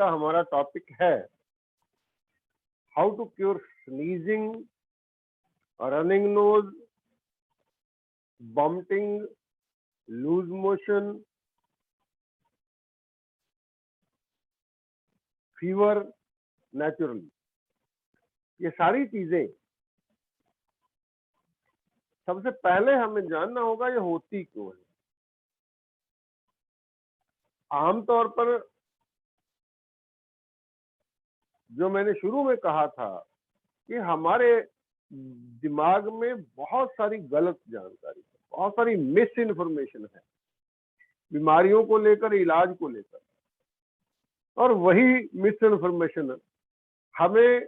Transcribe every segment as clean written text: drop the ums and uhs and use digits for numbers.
हमारा टॉपिक है how to cure sneezing, running nose, vomiting, loose motion, fever naturally. ये सारी चीजें सबसे पहले हमें जानना होगा ये होती क्यों है। आमतौर पर जो मैंने शुरू में कहा था कि हमारे दिमाग में बहुत सारी गलत जानकारी है, बहुत सारी मिस इन्फॉर्मेशन है बीमारियों को लेकर, इलाज को लेकर, और वही मिस इन्फॉर्मेशन हमें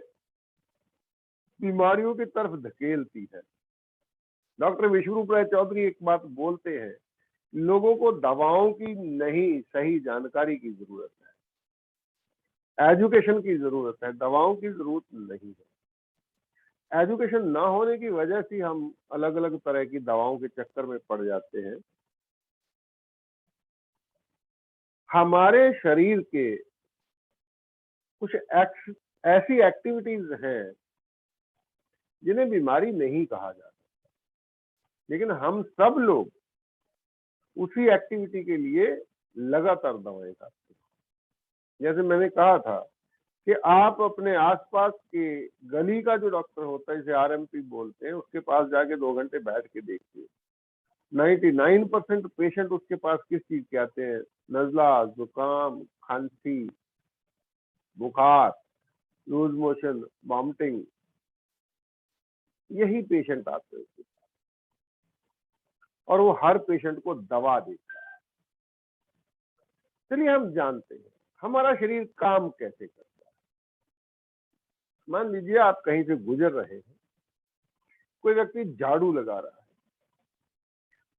बीमारियों की तरफ धकेलती है। डॉक्टर विश्वरूप राय चौधरी एक बात बोलते हैं, लोगों को दवाओं की नहीं, सही जानकारी की जरूरत है, एजुकेशन की जरूरत है, दवाओं की जरूरत नहीं है। एजुकेशन ना होने की वजह से हम अलग अलग तरह की दवाओं के चक्कर में पड़ जाते हैं। हमारे शरीर के कुछ ऐसी एक्टिविटीज हैं जिन्हें बीमारी नहीं कहा जाता, लेकिन हम सब लोग उसी एक्टिविटी के लिए लगातार दवाएं खाते हैं। जैसे मैंने कहा था कि आप अपने आसपास के गली का जो डॉक्टर होता है, जिसे आरएमपी बोलते हैं, उसके पास जाके 2 घंटे बैठ के देखिए, 99% पेशेंट उसके पास किस चीज के आते हैं? नजला, जुकाम, खांसी, बुखार, लूज मोशन, वॉमिटिंग, यही पेशेंट आते हैं और वो हर पेशेंट को दवा देता है। चलिए हम जानते हैं हमारा शरीर काम कैसे करता है। मान लीजिए आप कहीं से गुजर रहे हैं, कोई व्यक्ति झाड़ू लगा रहा है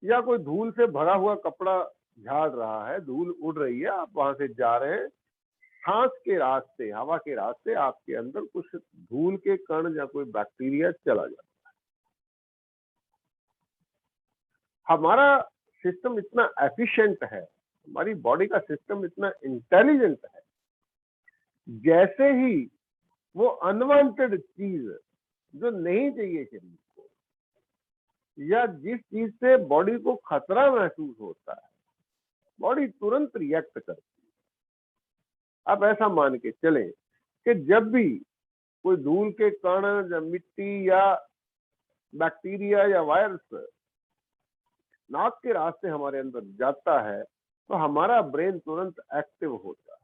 या कोई धूल से भरा हुआ कपड़ा झाड़ रहा है, धूल उड़ रही है, आप वहां से जा रहे हैं, सांस के रास्ते, हवा के रास्ते आपके अंदर कुछ धूल के कण या कोई बैक्टीरिया चला जाता है। हमारा सिस्टम इतना एफिशिएंट है, हमारी बॉडी का सिस्टम इतना इंटेलिजेंट है, जैसे ही वो अनवांटेड चीज जो नहीं चाहिए शरीर को, या जिस चीज से बॉडी को खतरा महसूस होता है, बॉडी तुरंत रिएक्ट करती है। आप ऐसा मान के चलें कि जब भी कोई धूल के कण या मिट्टी या बैक्टीरिया या वायरस नाक के रास्ते हमारे अंदर जाता है तो हमारा ब्रेन तुरंत एक्टिव होता है।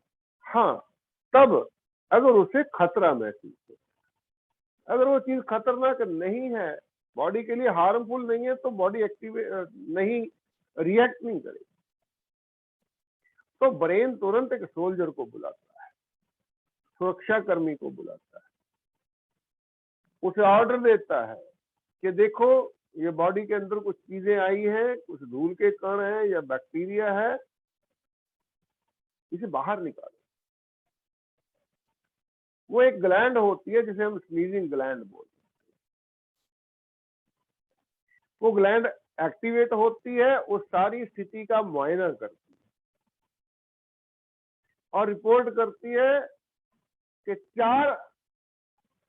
हाँ, तब अगर उसे खतरा महसूस हो, अगर वो चीज खतरनाक नहीं है, बॉडी के लिए हार्मफुल नहीं है, तो बॉडी एक्टिव नहीं, रिएक्ट नहीं करेगी। तो ब्रेन तुरंत एक सोल्जर को बुलाता है, सुरक्षा कर्मी को बुलाता है, उसे ऑर्डर देता है कि देखो ये बॉडी के अंदर कुछ चीजें आई हैं, कुछ धूल के कण हैं या बैक्टीरिया है, इसे बाहर निकालो। वो एक ग्लैंड होती है जिसे हम स्नीजिंग ग्लैंड बोलते हैं। वो ग्लैंड एक्टिवेट होती है, उस सारी स्थिति का मुआयना करती है और रिपोर्ट करती है कि 4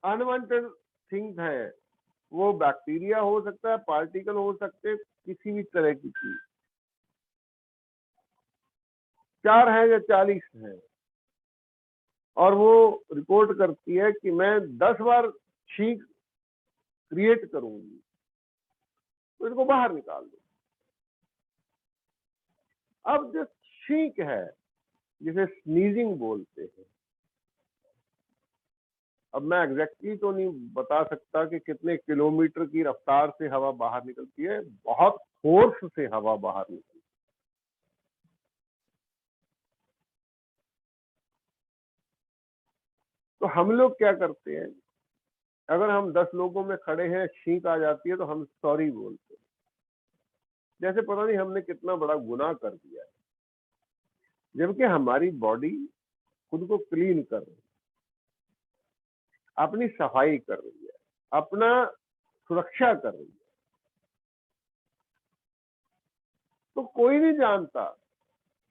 अनवांटेड थिंग्स हैं। वो बैक्टीरिया हो सकता है, पार्टिकल हो सकते हैं, किसी भी तरह की चीज, 4 है या 40 है, और वो रिपोर्ट करती है कि मैं 10 बार छींक क्रिएट करूंगी, तो इसको बाहर निकाल दो। अब जो छींक है, जिसे स्नीजिंग बोलते हैं, अब मैं एग्जैक्टली तो नहीं बता सकता कि कितने किलोमीटर की रफ्तार से हवा बाहर निकलती है, बहुत फोर्स से हवा बाहर निकलती है। तो हम लोग क्या करते हैं, अगर हम 10 लोगों में खड़े हैं, छींक आ जाती है तो हम सॉरी बोलते हैं, जैसे पता नहीं हमने कितना बड़ा गुनाह कर दिया है, जबकि हमारी बॉडी खुद को क्लीन कर रही है, अपनी सफाई कर रही है, अपना सुरक्षा कर रही है। तो कोई नहीं जानता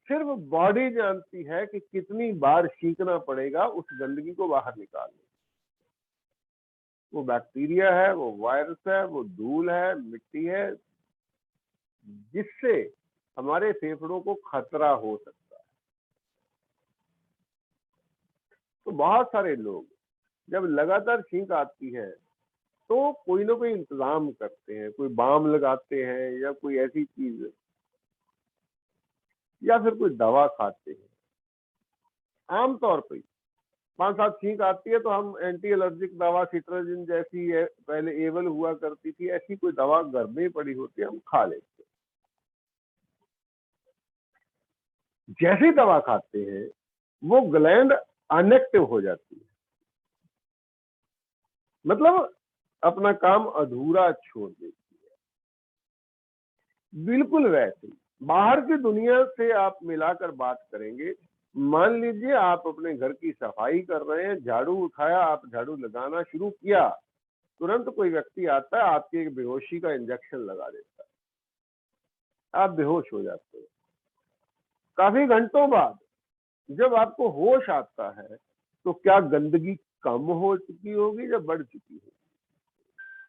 सिर्फ बॉडी जानती है कि कितनी बार छींकना पड़ेगा उस गंदगी को बाहर निकालने। वो बैक्टीरिया है, वो वायरस है, वो धूल है, मिट्टी है, जिससे हमारे फेफड़ों को खतरा हो सकता है। तो बहुत सारे लोग जब लगातार छींक आती है तो कोई ना कोई इंतजाम करते हैं, कोई बाम लगाते हैं या कोई ऐसी चीज या फिर कोई दवा खाते हैं। आमतौर पर 5-7 छींक आती है तो हम एंटी एलर्जिक दवा सिट्राजिन जैसी है, पहले एवल हुआ करती थी, ऐसी कोई दवा घर में पड़ी होती है, हम खा लेते हैं। जैसे ही दवा खाते हैं वो ग्लैंड अनएक्टिव हो जाती है, मतलब अपना काम अधूरा छोड़ देती है। बिल्कुल वैसे ही बाहर की दुनिया से आप मिलाकर बात करेंगे। मान लीजिए आप अपने घर की सफाई कर रहे हैं, झाड़ू उठाया, आप झाड़ू लगाना शुरू किया, तुरंत कोई व्यक्ति आता है, आपके एक बेहोशी का इंजेक्शन लगा देता है, आप बेहोश हो जाते हैं। काफी घंटों बाद जब आपको होश आता है तो क्या गंदगी कम हो चुकी होगी या बढ़ चुकी होगी?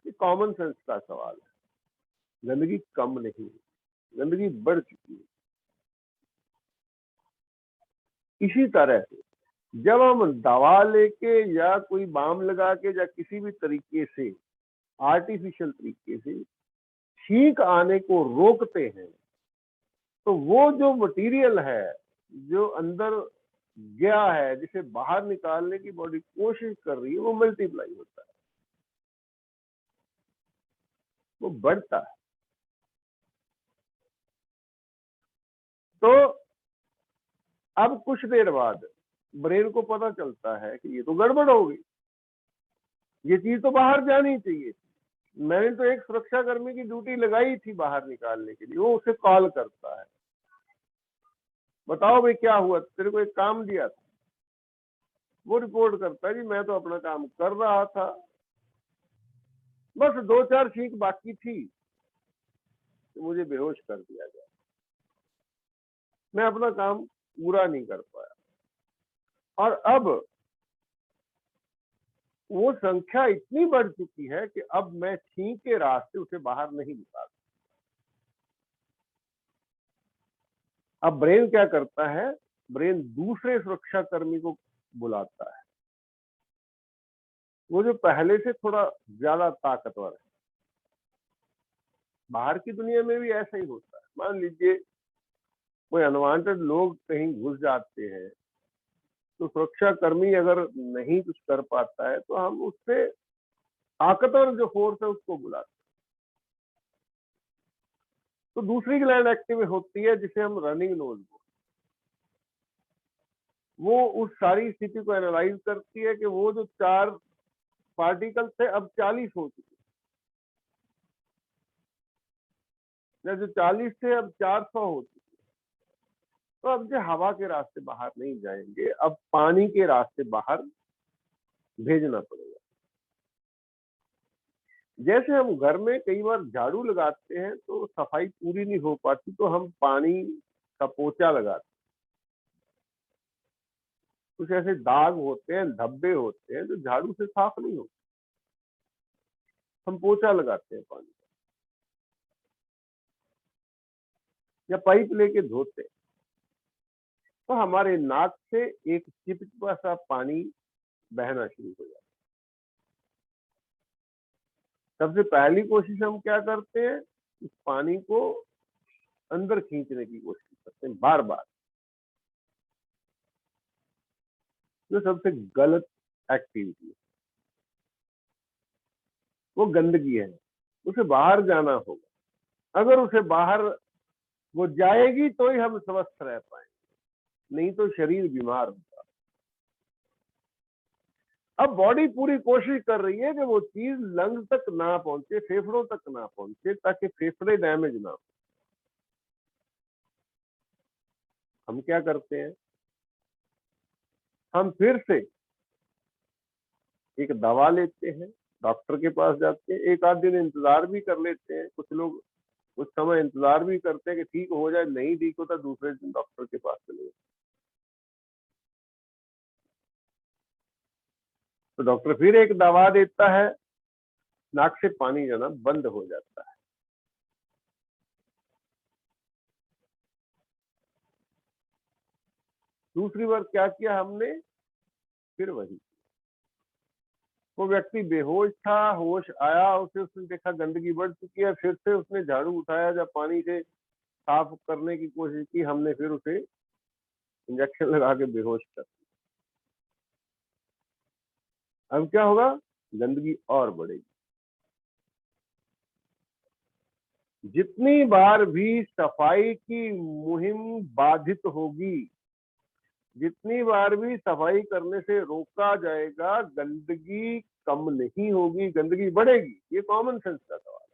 ये कॉमन सेंस का सवाल है। गंदगी कम नहीं, गंदगी बढ़ चुकी है। इसी तरह से जब हम दवा लेके या कोई बाम लगा के या किसी भी तरीके से आर्टिफिशियल तरीके से छींक आने को रोकते हैं, तो वो जो मटेरियल है जो अंदर गया है, जिसे बाहर निकालने की बॉडी कोशिश कर रही है, वो मल्टीप्लाई होता है, वो बढ़ता है। तो अब कुछ देर बाद ब्रेन को पता चलता है कि ये तो गड़बड़ हो गई, ये चीज तो बाहर जानी चाहिए। मैंने तो एक सुरक्षा कर्मी की ड्यूटी लगाई थी बाहर निकालने के लिए। वो उसे कॉल करता है, बताओ भाई क्या हुआ, तेरे को एक काम दिया था। वो रिपोर्ट करता है जी मैं तो अपना काम कर रहा था, बस 2-4 छींक बाकी थी तो मुझे बेहोश कर दिया गया, मैं अपना काम पूरा नहीं कर पाया। और अब वो संख्या इतनी बढ़ चुकी है कि अब मैं छींक के रास्ते उसे बाहर नहीं निकाल। अब ब्रेन क्या करता है, ब्रेन दूसरे सुरक्षा कर्मी को बुलाता है, वो जो पहले से थोड़ा ज्यादा ताकतवर है। बाहर की दुनिया में भी ऐसा ही होता है। मान लीजिए कोई अनवांटेड लोग कहीं घुस जाते हैं तो सुरक्षा कर्मी अगर नहीं कुछ कर पाता है तो हम उससे ताकतवर जो फोर्स है उसको बुलाते हैं। तो दूसरी ग्लैंड एक्टिव होती है जिसे हम रनिंग नोज बोलते हैं। वो उस सारी स्थिति को एनालाइज करती है कि वो जो 4 पार्टिकल थे अब 40 हो चुके, या जो 40 थे अब 400 हो चुके। तो अब जो हवा के रास्ते बाहर नहीं जाएंगे, अब पानी के रास्ते बाहर भेजना पड़ेगा। जैसे हम घर में कई बार झाड़ू लगाते हैं तो सफाई पूरी नहीं हो पाती तो हम पानी का पोंछा लगाते हैं। कुछ ऐसे दाग होते हैं, धब्बे होते हैं जो झाड़ू से साफ नहीं होते, हम पोंछा लगाते हैं पानी का, या पाइप लेके धोते हैं, तो हमारे नाक से एक चिपचिपा सा पानी बहना शुरू हो जाता है। सबसे पहली कोशिश हम क्या करते हैं, इस पानी को अंदर खींचने की कोशिश करते हैं बार बार, जो सबसे गलत एक्टिविटी है। वो गंदगी है, उसे बाहर जाना होगा। अगर उसे बाहर वो जाएगी तो ही हम स्वस्थ रह पाएंगे, नहीं तो शरीर बीमार होगा। अब बॉडी पूरी कोशिश कर रही है कि वो चीज लंग तक ना पहुंचे, फेफड़ों तक ना पहुंचे, ताकि फेफड़े डैमेज ना हो। हम क्या करते हैं, हम फिर से एक दवा लेते हैं, डॉक्टर के पास जाते हैं, एक आध दिन इंतजार भी कर लेते हैं। कुछ लोग कुछ समय इंतजार भी करते हैं कि ठीक हो जाए, नहीं ठीक होता दूसरे दिन डॉक्टर के पास चले जाते। तो डॉक्टर फिर एक दवा देता है, नाक से पानी जाना बंद हो जाता है। दूसरी बार क्या किया हमने, फिर वही, वो व्यक्ति बेहोश था, होश आया, उसे उसने देखा गंदगी बढ़ चुकी है, फिर से उसने झाड़ू उठाया, जब पानी से साफ करने की कोशिश की, हमने फिर उसे इंजेक्शन लगा के बेहोश कर दिया। अब क्या होगा, गंदगी और बढ़ेगी। जितनी बार भी सफाई की मुहिम बाधित होगी, जितनी बार भी सफाई करने से रोका जाएगा, गंदगी कम नहीं होगी, गंदगी बढ़ेगी। ये कॉमन सेंस का सवाल है।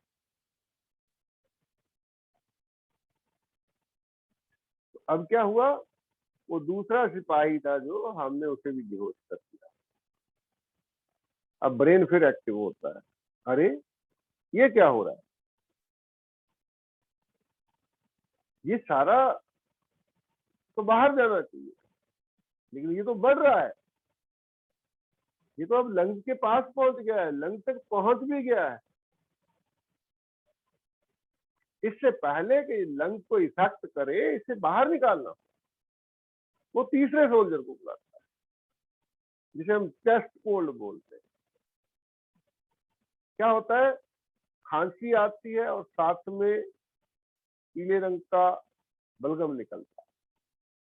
तो अब क्या हुआ, वो दूसरा सिपाही था जो, हमने उसे भी बेहोश कर दिया। अब ब्रेन फिर एक्टिव होता है, अरे ये क्या हो रहा है, ये सारा तो बाहर जाना चाहिए, लेकिन ये तो बढ़ रहा है, ये तो अब लंग्स के पास पहुंच गया है, लंग तक पहुंच भी गया है। इससे पहले कि लंग को इफेक्ट करे, इसे बाहर निकालना। वो तीसरे सोल्जर को बुलाता है, जिसे हम चेस्ट कोल्ड बोलते हैं। क्या होता है, खांसी आती है और साथ में पीले रंग का बलगम निकलता है,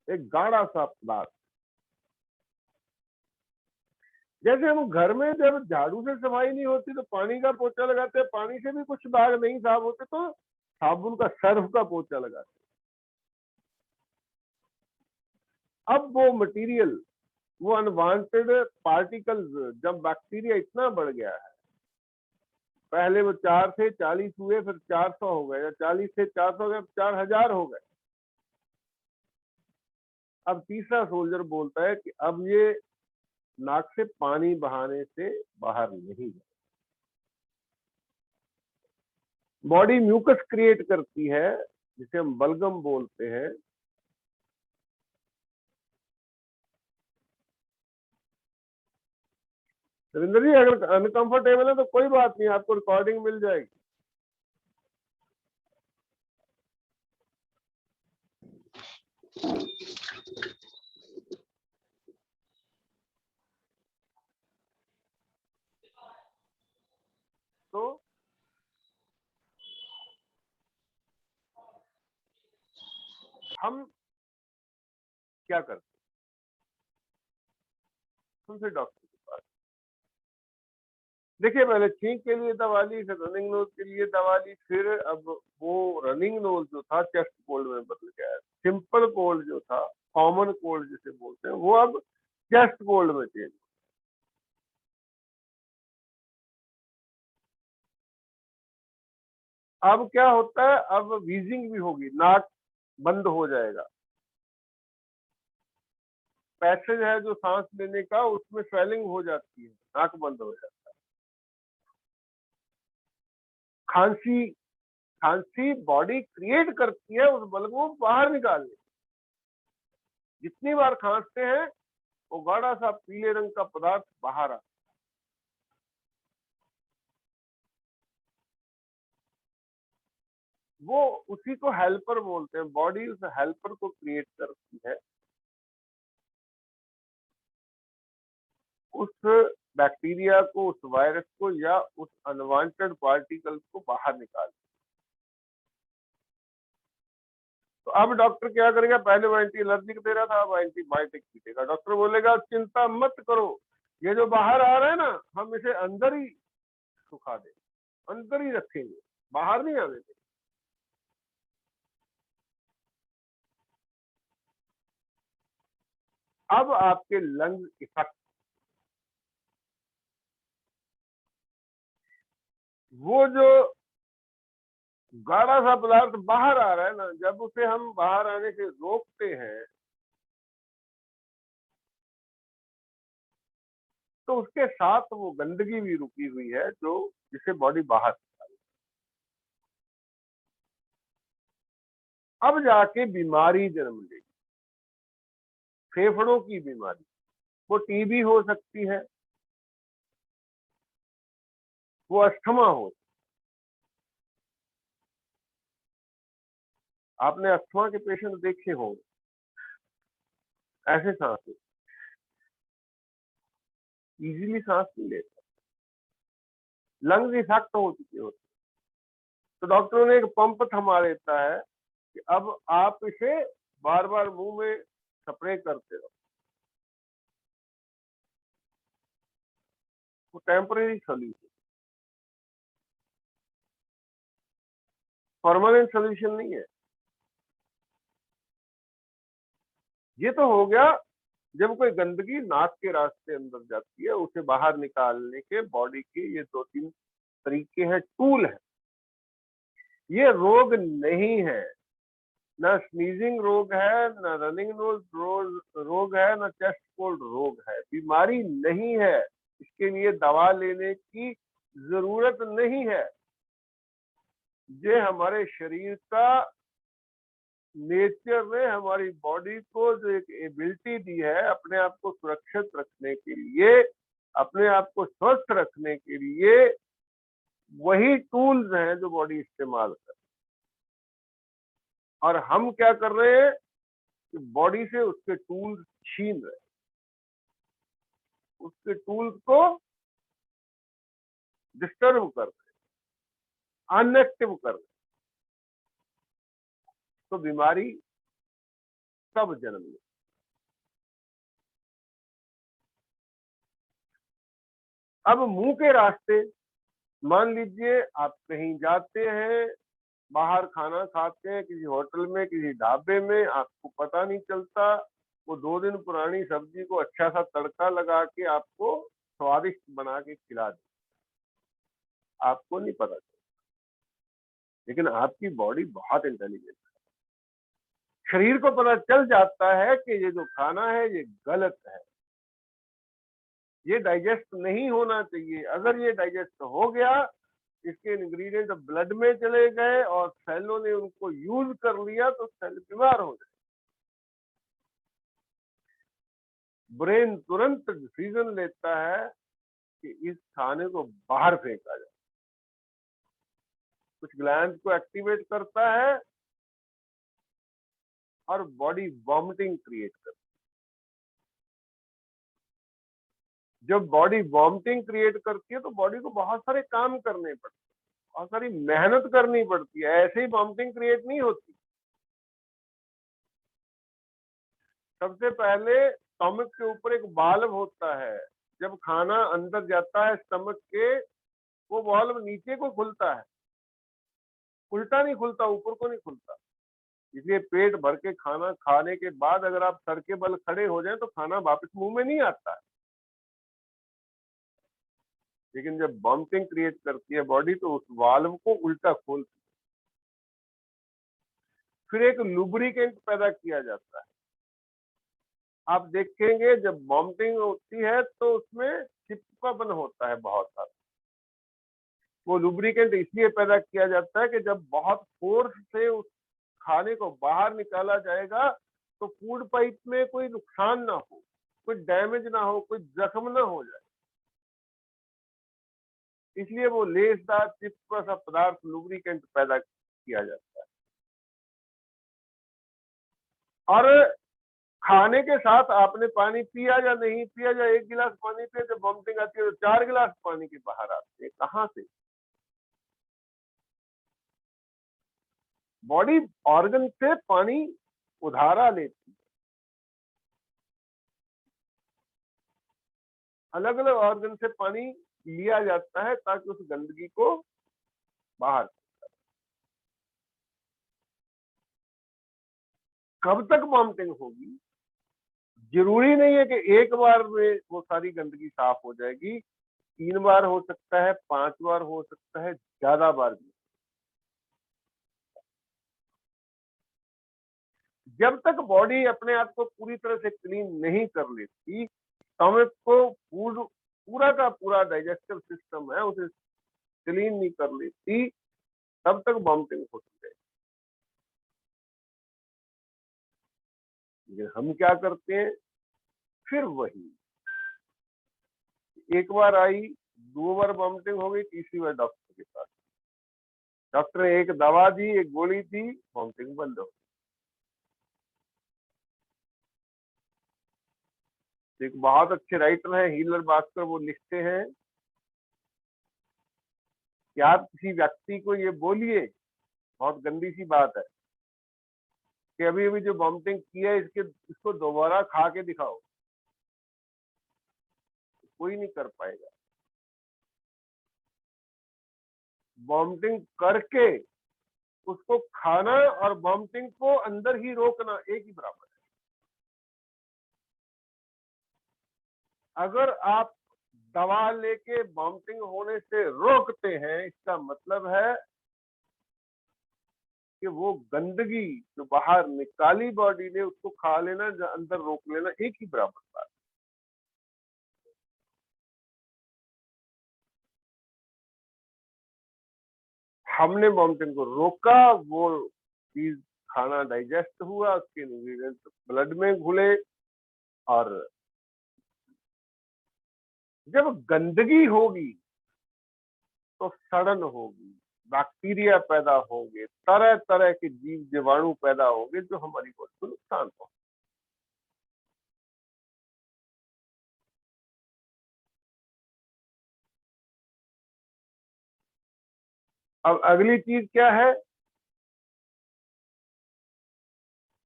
एक गाढ़ा सा पदार्थ। जैसे हम घर में जब झाड़ू से सफाई नहीं होती तो पानी का पोछा लगाते हैं, पानी से भी कुछ दाग नहीं साफ होते तो साबुन का, सर्फ का पोछा लगाते हैं। अब वो मटेरियल, वो अनवांटेड पार्टिकल्स, जब बैक्टीरिया इतना बढ़ गया है, पहले वो 4 से 40 हुए, फिर 400 हो गए, या 40 से 400 हो गए, 4000 हो गए। अब तीसरा सोल्जर बोलता है कि अब ये नाक से पानी बहाने से बाहर नहीं जाए। बॉडी म्यूकस क्रिएट करती है, जिसे हम बलगम बोलते हैं। रविंद्र जी, अगर अनकंफर्टेबल है तो कोई बात नहीं, आपको रिकॉर्डिंग मिल जाएगी। तो हम क्या करते हैं, उनसे डॉक्टर के पास। देखिए, पहले छींक के लिए दवा ली, फिर रनिंग नोज के लिए दवा ली, फिर अब वो रनिंग नोज जो था चेस्ट कोल्ड में बदल गया है। सिंपल कोल्ड जो था, कॉमन कोल्ड जिसे बोलते हैं, वो अब चेस्ट कोल्ड में चेंज। अब क्या होता है, अब वीजिंग भी होगी, नाक बंद हो जाएगा, पैसेज है जो सांस लेने का, उसमें स्वेलिंग हो जाती है, नाक बंद हो जाती है। खांसी, खांसी बॉडी क्रिएट करती है उस बल को बाहर निकालने। जितनी बार खांसते हैं, वो गाढ़ा सा पीले रंग का पदार्थ बाहर आता है। वो उसी को हेल्पर बोलते हैं, बॉडी उस हेल्पर को क्रिएट करती है, उस बैक्टीरिया को, उस वायरस को, या उस अनवांटेड पार्टिकल को बाहर निकाल। तो अब डॉक्टर क्या करेगा, पहले वो एंटी एलर्जिक दे रहा था, अब एंटीबायोटिक भी देगा। डॉक्टर बोलेगा चिंता मत करो, ये जो बाहर आ रहा है ना, हम इसे अंदर ही सुखा देंगे, अंदर ही रखेंगे, बाहर नहीं आने देंगे। अब आपके लंग इफेक्ट, वो जो गाढ़ा सा पदार्थ बाहर आ रहा है ना, जब उसे हम बाहर आने से रोकते हैं, तो उसके साथ वो गंदगी भी रुकी हुई है, जो जिसे बॉडी बाहर। अब जाके बीमारी जन्म लेगी, फेफड़ों की बीमारी। वो टीबी हो सकती है, वो अस्थमा हो। आपने अस्थमा के पेशेंट देखे होंगे, ऐसे सांस इजीली सांस नहीं लेते, लंग्स इफेक्ट हो चुके होते। तो डॉक्टरों ने एक पंप थमा देता है कि अब आप इसे बार बार मुंह में स्प्रे करते रहो। वो टेम्परेरी सोल्यूशन, परमानेंट सोल्यूशन नहीं है। ये तो हो गया जब कोई गंदगी नाक के रास्ते अंदर जाती है, उसे बाहर निकालने के बॉडी के ये 2-3 तरीके हैं, टूल है। ये रोग नहीं है, ना स्नीजिंग रोग है, ना रनिंग नोज रोग है, ना चेस्ट कोल्ड रोग है। बीमारी नहीं है, इसके लिए दवा लेने की जरूरत नहीं है। ये हमारे शरीर का नेचर ने हमारी बॉडी को जो एक एबिलिटी दी है अपने आप को सुरक्षित रखने के लिए, अपने आप को स्वस्थ रखने के लिए, वही टूल्स हैं जो बॉडी इस्तेमाल कर। और हम क्या कर रहे हैं कि बॉडी से उसके टूल्स छीन रहे हैं, उसके टूल्स को डिस्टर्ब कर रहे हैं, अनएक्टिव कर रहे हैं। तो बीमारी तब जन्म ले। अब मुंह के रास्ते, मान लीजिए आप कहीं जाते हैं, बाहर खाना खाते हैं, किसी होटल में, किसी ढाबे में, आपको पता नहीं चलता, वो 2 दिन पुरानी सब्जी को अच्छा सा तड़का लगा के आपको स्वादिष्ट बना के खिला दे, आपको नहीं पता चलता। लेकिन आपकी बॉडी बहुत इंटेलिजेंट है, शरीर को पता चल जाता है कि ये जो खाना है ये गलत है, ये डाइजेस्ट नहीं होना चाहिए। अगर ये डाइजेस्ट हो गया, इसके इंग्रेडिएंट ब्लड में चले गए और सेलों ने उनको यूज कर लिया, तो सेल बीमार हो जाए। ब्रेन तुरंत डिसीजन लेता है कि इस खाने को बाहर फेंका जाए, कुछ ग्लैंड को एक्टिवेट करता है और बॉडी वॉमिटिंग क्रिएट करती है। जब बॉडी वॉमिटिंग क्रिएट करती है तो बॉडी को बहुत सारे काम करने पड़ते हैं, बहुत सारी मेहनत करनी पड़ती है, ऐसे ही वॉमिटिंग क्रिएट नहीं होती। सबसे पहले स्टमक के ऊपर एक वाल्व होता है, जब खाना अंदर जाता है स्टमक के, वो वाल्व नीचे को खुलता है, उल्टा नहीं खुलता, ऊपर को नहीं खुलता। इसलिए पेट भर के खाना खाने के बाद अगर आप सर के बल खड़े हो जाए तो खाना वापस मुंह में नहीं आता है। लेकिन जब वॉमिटिंग क्रिएट करती है बॉडी तो उस वाल्व को उल्टा खोलती है। फिर एक लुब्रिकेंट पैदा किया जाता है। आप देखेंगे जब वॉमिटिंग होती है तो उसमें चिपचिपापन होता है बहुत सारा। वो लुब्रिकेंट इसलिए पैदा किया जाता है कि जब बहुत फोर्स से उस खाने को बाहर निकाला जाएगा तो फूड पाइप में कोई नुकसान ना हो, कोई डैमेज ना हो, कोई जख्म ना हो जाए। इसलिए वो लेसदार चिपका सा पदार्थ लुब्रिकेंट पैदा किया जाता है। और खाने के साथ आपने पानी पिया या नहीं पिया, या 1 गिलास पानी पिया, जब वॉमिटिंग आती है तो 4 गिलास पानी के बाहर आते हैं। कहाँ से? बॉडी ऑर्गन से पानी उधारा लेती है, अलग अलग ऑर्गन से पानी लिया जाता है ताकि उस गंदगी को बाहर। कब तक वॉमिटिंग होगी? जरूरी नहीं है कि एक बार में वो सारी गंदगी साफ हो जाएगी, 3 बार हो सकता है, 5 बार हो सकता है, ज्यादा बार भी। जब तक बॉडी अपने आप को पूरी तरह से क्लीन नहीं कर लेती, स्टमक को पूरा का पूरा डाइजेस्टिव सिस्टम है उसे क्लीन नहीं कर लेती, तब तक वॉमिटिंग होती है। लेकिन हम क्या करते हैं, फिर वही, एक बार आई, 2 बार वॉमिटिंग हो गई, तीसरी बार डॉक्टर के पास। डॉक्टर ने एक दवा दी, एक गोली दी, वॉमिटिंग बंद हो गई। एक बहुत अच्छे राइटर हैं हीलर भास्कर, वो लिखते हैं कि आप किसी व्यक्ति को ये बोलिए, बहुत गंदी सी बात है, कि अभी अभी जो वॉमिटिंग की है इसको दोबारा खा के दिखाओ, कोई नहीं कर पाएगा। वॉमिटिंग करके उसको खाना और वॉमिटिंग को अंदर ही रोकना एक ही बराबर है। अगर आप दवा लेके वॉमिटिंग होने से रोकते हैं, इसका मतलब है कि वो गंदगी जो बाहर निकाली बॉडी ने, उसको खा लेना, जो अंदर रोक लेना, एक ही बराबर बात। हमने वॉमिटिंग को रोका, वो चीज खाना डाइजेस्ट हुआ, उसके इंग्रेडिएंट्स ब्लड में घुले, और जब गंदगी होगी तो सड़न होगी, बैक्टीरिया पैदा होंगे, तरह तरह के जीव जीवाणु पैदा होंगे जो हमारी बॉडी को नुकसान हो। अब अगली चीज क्या है,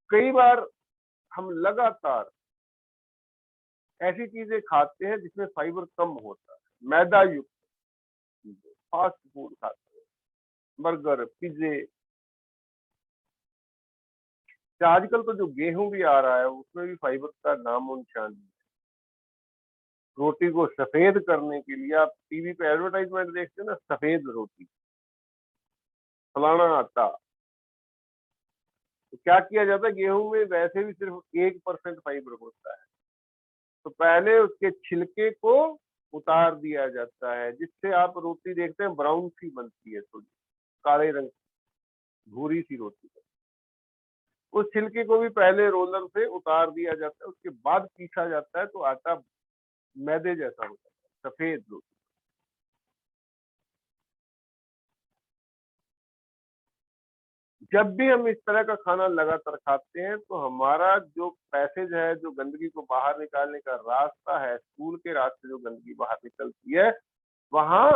कई बार हम लगातार ऐसी चीजें खाते हैं जिसमें फाइबर कम होता है, मैदा युक्त चीजें, फास्ट फूड खाते हैं, बर्गर, पिज्जे। आजकल तो जो गेहूं भी आ रहा है उसमें भी फाइबर का नामो निशान नहीं। रोटी को सफेद करने के लिए आप टीवी पे एडवर्टाइजमेंट देखते हैं ना, सफेद रोटी, फलाना आटा, तो क्या किया जाता है, गेहूं में वैसे भी सिर्फ 1% फाइबर होता है, तो पहले उसके छिलके को उतार दिया जाता है, जिससे आप रोटी देखते हैं ब्राउन सी बनती है, थोड़ी काले रंग, भूरी सी रोटी। उस छिलके को भी पहले रोलर से उतार दिया जाता है, उसके बाद पीसा जाता है, तो आटा मैदे जैसा होता है, सफेद रोटी। जब भी हम इस तरह का खाना लगातार खाते हैं तो हमारा जो पैसेज है, जो गंदगी को बाहर निकालने का रास्ता है, स्टूल के रास्ते जो गंदगी बाहर निकलती है, वहां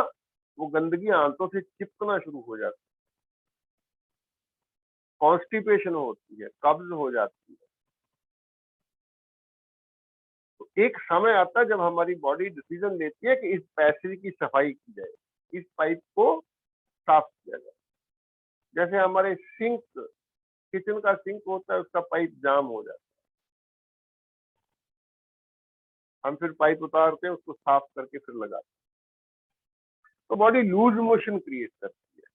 वो गंदगी आंतों से चिपकना शुरू हो जाती है, कॉन्स्टिपेशन होती है, कब्ज हो जाती है। तो एक समय आता है जब हमारी बॉडी डिसीजन लेती है कि इस पैसेज की सफाई की जाए, इस पाइप को साफ किया जाए। जैसे हमारे सिंक, किचन का सिंक होता है, उसका पाइप जाम हो जाता है, हम फिर पाइप उतारते हैं, उसको साफ करके फिर लगाते हैं, तो बॉडी लूज मोशन क्रिएट करती है,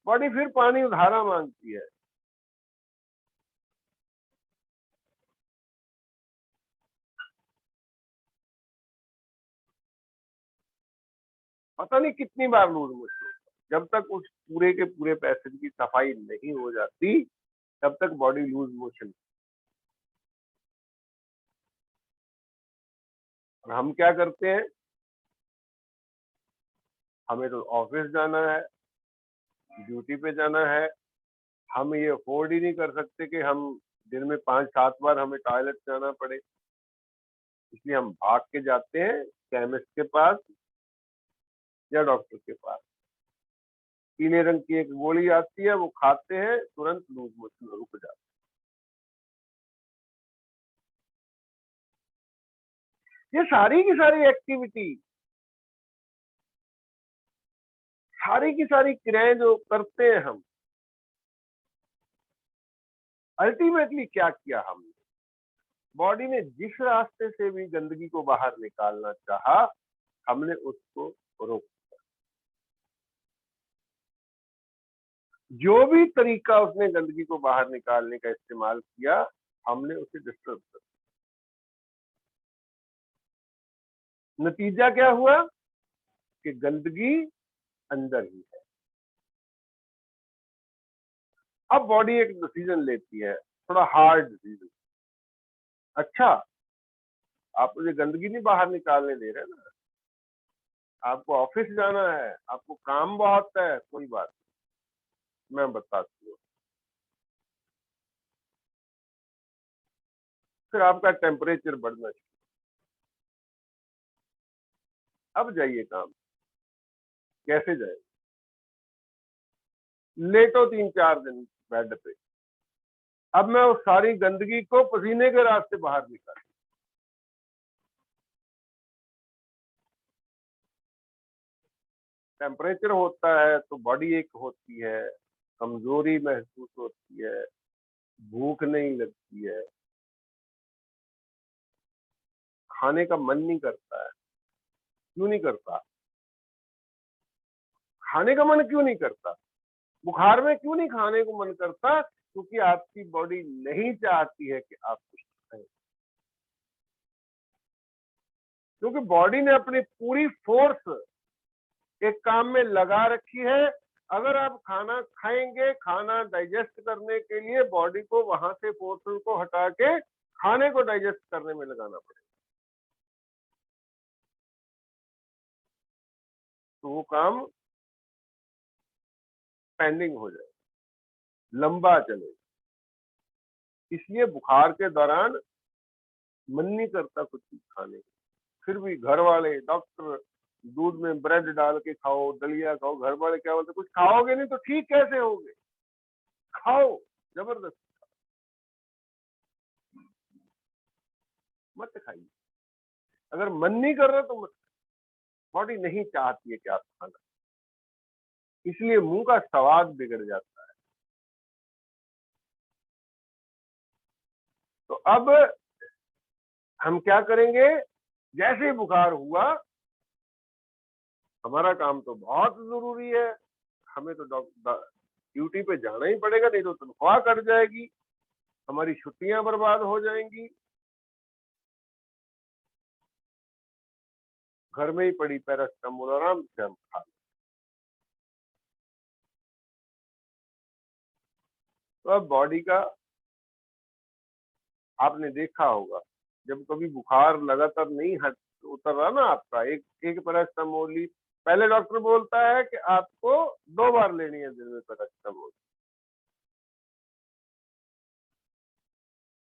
बॉडी फिर पानी उधारा मांगती है। पता नहीं कितनी बार लूज मोशन, जब तक उस पूरे के पूरे पैसेज की सफाई नहीं हो जाती तब तक बॉडी लूज मोशन। और हम क्या करते हैं, हमें तो ऑफिस जाना है, ड्यूटी पे जाना है, हम ये अफोर्ड ही नहीं कर सकते कि हम दिन में 5-7 बार हमें टॉयलेट जाना पड़े, इसलिए हम भाग के जाते हैं केमिस्ट के पास या डॉक्टर के पास। पीले रंग की एक गोली आती है, वो खाते हैं, तुरंत लूज मोशन रुक जाता है। ये सारी की सारी एक्टिविटी, सारी की सारी क्रियाएं जो करते हैं हम, अल्टीमेटली क्या किया हमने, बॉडी ने जिस रास्ते से भी गंदगी को बाहर निकालना चाहा, हमने उसको रोक, जो भी तरीका उसने गंदगी को बाहर निकालने का इस्तेमाल किया, हमने उसे डिस्टर्ब कर दिया। नतीजा क्या हुआ कि गंदगी अंदर ही है। अब बॉडी एक डिसीजन लेती है, थोड़ा हार्ड डिसीजन। अच्छा, आप मुझे गंदगी नहीं बाहर निकालने दे रहे ना, आपको ऑफिस जाना है, आपको काम बहुत है, कोई बात नहीं, मैं बताती हूँ। फिर आपका टेम्परेचर बढ़ना चाहिए। अब जाइए काम, कैसे जाए? लेटो 3-4 दिन बेड पे। अब मैं उस सारी गंदगी को पसीने के रास्ते बाहर निकाल। टेम्परेचर होता है तो बॉडी एक होती है, कमजोरी महसूस होती है, भूख नहीं लगती है, खाने का मन नहीं करता है। क्यों नहीं करता? खाने का मन क्यों नहीं करता? बुखार में क्यों नहीं खाने को मन करता? क्योंकि आपकी बॉडी नहीं चाहती है कि आप कुछ खाएं, क्योंकि बॉडी ने अपनी पूरी फोर्स एक काम में लगा रखी है। अगर आप खाना खाएंगे, खाना डाइजेस्ट करने के लिए बॉडी को वहां से पोर्शन को हटा के खाने को डाइजेस्ट करने में लगाना पड़ेगा, तो वो काम पेंडिंग हो जाए, लंबा चले। इसलिए बुखार के दौरान मन नहीं करता कुछ चीज खाने को। फिर भी घर वाले, डॉक्टर, दूध में ब्रेड डाल के खाओ, दलिया खाओ, घर वाले क्या बोलते, कुछ खाओगे नहीं तो ठीक कैसे होगे, खाओ, जबरदस्त, मत खाइए। अगर मन नहीं कर रहा तो मत। बॉडी नहीं चाहती है कि आप खाना, इसलिए मुंह का स्वाद बिगड़ जाता है। तो अब हम क्या करेंगे? जैसे ही बुखार हुआ, हमारा काम तो बहुत जरूरी है, हमें तो ड्यूटी पे जाना ही पड़ेगा, नहीं तो तनख्वाह कट जाएगी, हमारी छुट्टियां बर्बाद हो जाएंगी। घर में ही पड़ी पैरासिटामोल आराम से हम खा लें। तो अब बॉडी का आपने देखा होगा, जब कभी बुखार लगातार नहीं हट उतर रहा ना आपका, एक एक पैरासिटामोल ली, पहले डॉक्टर बोलता है कि आपको 2 बार लेनी है दिन में पैरासिटामोल,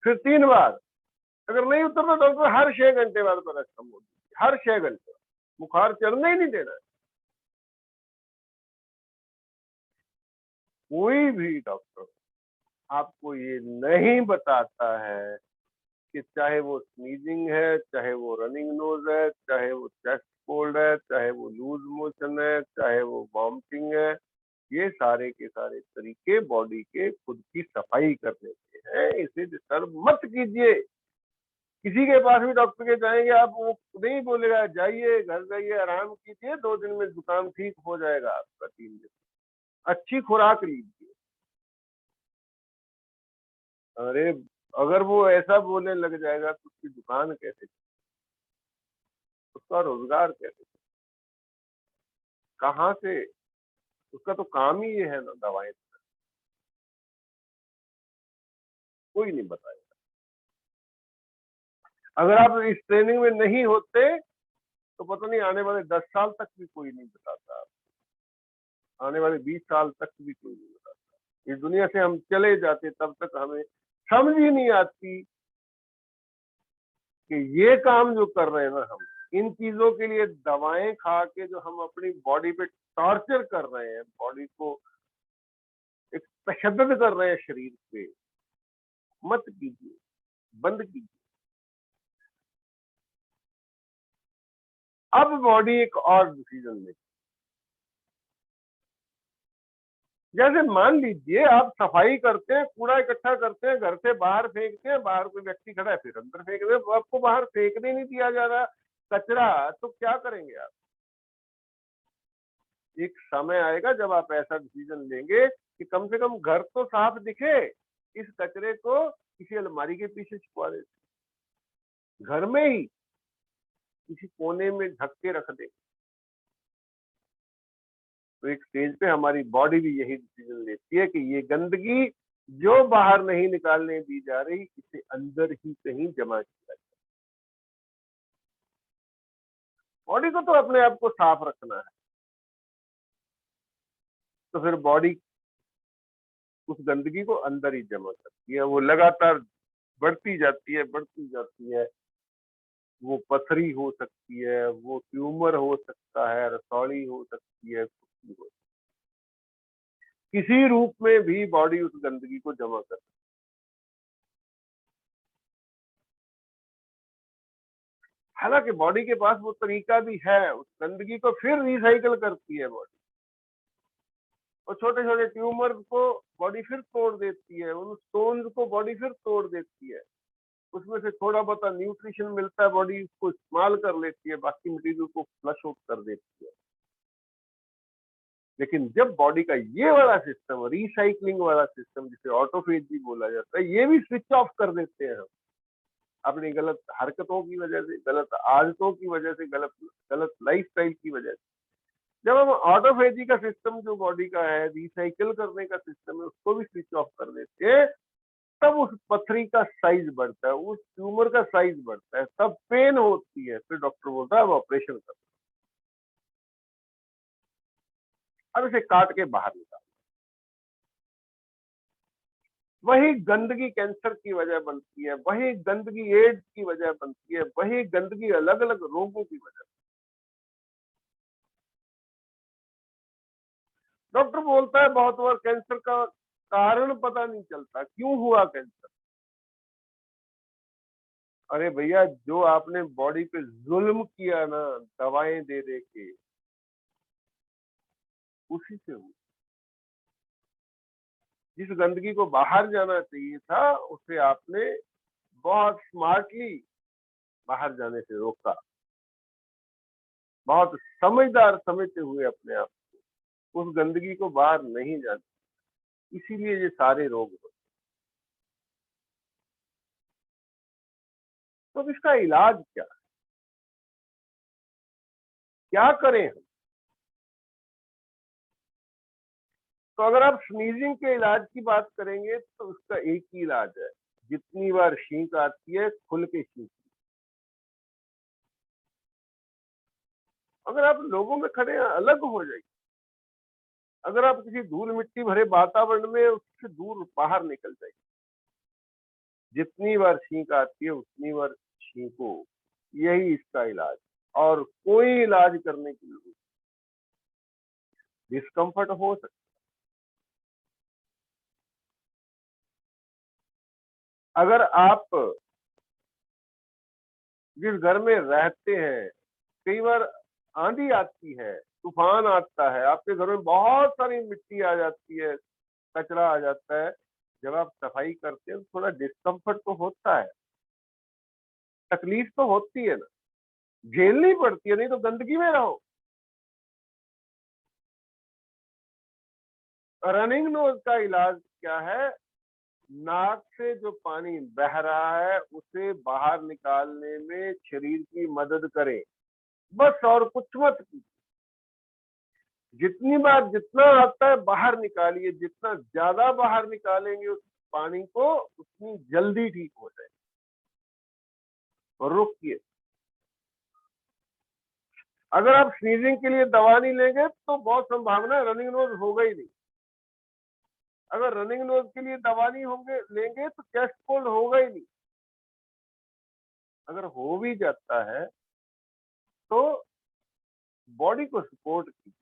फिर 3 बार। अगर नहीं उतरता डॉक्टर हर 6 घंटे बाद पैरासिटामोल, हर 6 घंटे, बुखार चढ़ने ही नहीं देना है। कोई भी डॉक्टर आपको ये नहीं बताता है कि चाहे वो स्नीजिंग है, चाहे वो रनिंग नोज है, चाहे वो चेस्ट कोल्ड है, चाहे वो लूज मोशन है, चाहे वो वॉमिटिंग है, ये सारे के सारे तरीके बॉडी के खुद की सफाई करने के हैं। इसे डिस्टर्ब मत कीजिए। किसी के पास भी डॉक्टर के जाएंगे आप, वो नहीं बोलेगा जाइए घर जाइए आराम कीजिए, 2 दिन में जुकाम ठीक हो जाएगा आपका, 3 दिन, अच्छी खुराक लीजिए। अरे, अगर वो ऐसा बोलने लग जाएगा तो उसकी दुकान कैसे, उसका रोजगार कैसे, कहाँ से? उसका तो काम ही ये है ना, दवाएं। कोई नहीं बताएगा। अगर आप इस ट्रेनिंग में नहीं होते तो पता नहीं आने वाले 10 साल तक भी कोई नहीं बताता, आने वाले 20 साल तक भी कोई नहीं बताता। इस दुनिया से हम चले जाते तब तक हमें समझ ही नहीं आती कि ये काम जो कर रहे हैं ना हम, इन चीजों के लिए दवाएं खा के जो हम अपनी बॉडी पे टॉर्चर कर रहे हैं, बॉडी को एक तशद्दुद कर रहे हैं शरीर पे, मत कीजिए, बंद कीजिए। अब बॉडी एक और डिसीजन ले, जैसे मान लीजिए आप सफाई करते हैं, कूड़ा इकट्ठा करते हैं, घर से बाहर फेंकते हैं, बाहर कोई व्यक्ति खड़ा है फिर अंदर फेंक रहे, आपको बाहर फेंकने नहीं दिया जा रहा कचरा, तो क्या करेंगे आप? एक समय आएगा जब आप ऐसा डिसीजन लेंगे कि कम से कम घर तो साफ दिखे, इस कचरे को किसी अलमारी के पीछे छुपा दे, घर में ही किसी कोने में ढक के रख दे। तो एक स्टेज पे हमारी बॉडी भी यही डिसीजन लेती है कि ये गंदगी जो बाहर नहीं निकालने दी जा रही, इसे अंदर ही कहीं जमा किया जाए। बॉडी को तो अपने आप को साफ रखना है, तो फिर बॉडी उस गंदगी को अंदर ही जमा करती है, वो लगातार बढ़ती जाती है, बढ़ती जाती है। वो पथरी हो सकती है, वो ट्यूमर हो सकता है, रसौली हो सकती है, कुछ भी हो, किसी रूप में भी बॉडी उस गंदगी को जमा कर। हालांकि बॉडी के पास वो तरीका भी है, उस गंदगी को फिर रिसाइकल करती है बॉडी, और छोटे छोटे ट्यूमर को बॉडी फिर तोड़ देती है, उन स्टोन्स को बॉडी फिर तोड़ देती है, उसमें से थोड़ा बहुत न्यूट्रिशन मिलता है, बॉडी उसको इस्तेमाल कर लेती है, बाकी मटेरियल को फ्लश आउट कर देती है। लेकिन जब बॉडी का ये वाला सिस्टम, रिसाइकलिंग वाला सिस्टम, जिसे ऑटोफेज भी बोला जाता है, ये भी स्विच ऑफ कर देते हैं हम अपनी गलत हरकतों की वजह से, गलत आदतों की वजह से, गलत गलत लाइफस्टाइल की वजह से। जब हम ऑटोफेजी का सिस्टम जो बॉडी का है, रिसाइकिल करने का सिस्टम है, उसको भी स्विच ऑफ कर देते हैं, तब उस पथरी का साइज बढ़ता है, उस ट्यूमर का साइज बढ़ता है, तब पेन होती है, फिर डॉक्टर बोलता है अब ऑपरेशन कर, अब इसे काट के बाहर निकाल। वही गंदगी कैंसर की वजह बनती है, वही गंदगी एड्स की वजह बनती है, वही गंदगी अलग अलग रोगों की वजह। डॉक्टर बोलता है बहुत बार कैंसर का कारण पता नहीं चलता, क्यों हुआ कैंसर। अरे भैया, जो आपने बॉडी पे जुल्म किया ना दवाएं दे दे के, उसी से हुआ। जिस गंदगी को बाहर जाना चाहिए था, उसे आपने बहुत स्मार्टली बाहर जाने से रोका, बहुत समझदार समझते हुए अपने आप उस गंदगी को बाहर नहीं जाने, इसीलिए ये सारे रोग होते। तो अब इसका इलाज क्या, क्या करें हम। तो अगर आप स्नीजिंग के इलाज की बात करेंगे तो उसका एक ही इलाज है, जितनी बार छींक आती है खुल के छींक। अगर आप लोगों में खड़े हैं, अलग हो जाइए। अगर आप किसी धूल मिट्टी भरे वातावरण में, उससे दूर बाहर निकल जाइए। जितनी बार छींक आती है उतनी बार छींको, यही इसका इलाज, और कोई इलाज करने की जरूरत। डिस्कम्फर्ट हो सकता, अगर आप जिस घर में रहते हैं, कई बार आंधी आती है, तूफान आता है, आपके घर में बहुत सारी मिट्टी आ जाती है, कचरा आ जाता है, जब आप सफाई करते हैं तो थोड़ा डिस्कम्फर्ट तो होता है, तकलीफ तो होती है ना, झेलनी पड़ती है, नहीं तो गंदगी में रहो। रनिंग नोज का इलाज क्या है, नाक से जो पानी बह रहा है उसे बाहर निकालने में शरीर की मदद करें, बस, और कुछ मत कीजिए। जितनी बार जितना आता है बाहर निकालिए, जितना ज्यादा बाहर निकालेंगे उस पानी को, उतनी जल्दी ठीक हो जाए। और रुकिए, अगर आप स्नीजिंग के लिए दवा नहीं लेंगे तो बहुत संभावना है रनिंग नोज होगा ही नहीं। अगर रनिंग नोज के लिए दवा नहीं होंगे लेंगे तो चेस्ट कोल्ड होगा ही नहीं। अगर हो भी जाता है तो बॉडी को सपोर्ट कीजिए,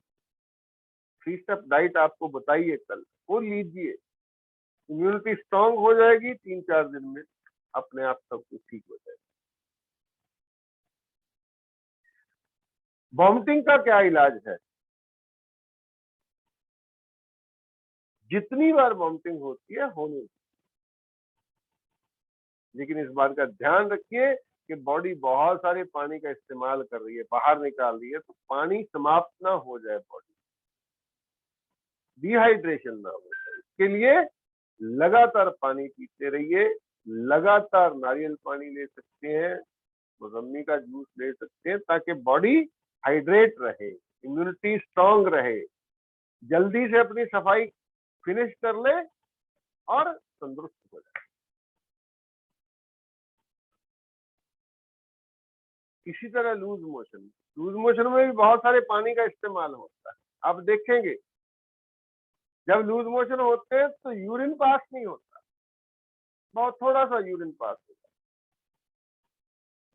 3 स्टेप डाइट आपको बताइए कल, वो लीजिए, इम्यूनिटी स्ट्रांग हो जाएगी, 3-4 दिन में अपने आप सब कुछ ठीक हो जाएगा। वॉमिटिंग का क्या इलाज है, जितनी बार वॉमिटिंग होती है होने, लेकिन इस बात का ध्यान रखिए कि बॉडी बहुत सारे पानी का इस्तेमाल कर रही है, बाहर निकाल रही है, तो पानी समाप्त ना हो जाए, बॉडी डिहाइड्रेशन ना हो जाए, इसके लिए लगातार पानी पीते रहिए। लगातार नारियल पानी ले सकते हैं, मौसमी का जूस ले सकते हैं, ताकि बॉडी हाइड्रेट रहे, इम्यूनिटी स्ट्रांग रहे, जल्दी से अपनी सफाई फिनिश कर ले और तंदुरुस्त हो जाए। इसी तरह लूज मोशन में भी बहुत सारे पानी का इस्तेमाल होता है। आप देखेंगे जब लूज मोशन होते हैं तो यूरिन पास नहीं होता, बहुत थोड़ा सा यूरिन पास होता है।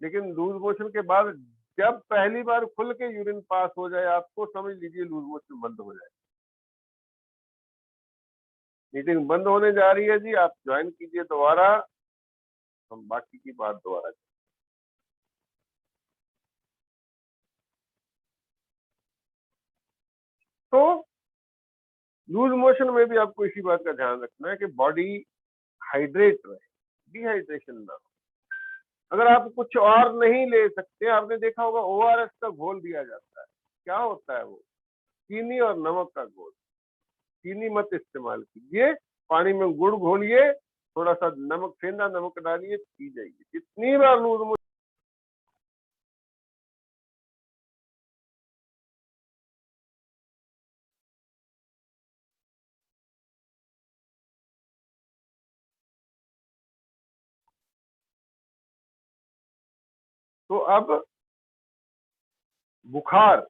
लेकिन लूज मोशन के बाद जब पहली बार खुल के यूरिन पास हो जाए, आपको समझ लीजिए लूज मोशन बंद हो जाए। मीटिंग बंद होने जा रही है जी, आप ज्वाइन कीजिए दोबारा, हम बाकी की बात दोबारा। तो लूज मोशन में भी आपको इसी बात का ध्यान रखना है कि बॉडी हाइड्रेट रहे, डिहाइड्रेशन ना हो। अगर आप कुछ और नहीं ले सकते, आपने देखा होगा ओआरएस का घोल दिया जाता है, क्या होता है वो? चीनी और नमक का घोल। चीनी मत इस्तेमाल कीजिए, पानी में गुड़ घोलिए, थोड़ा सा नमक, सेंधा नमक डालिए, पी जाइए। जितनी बार लूज मोशन तो अब बुखार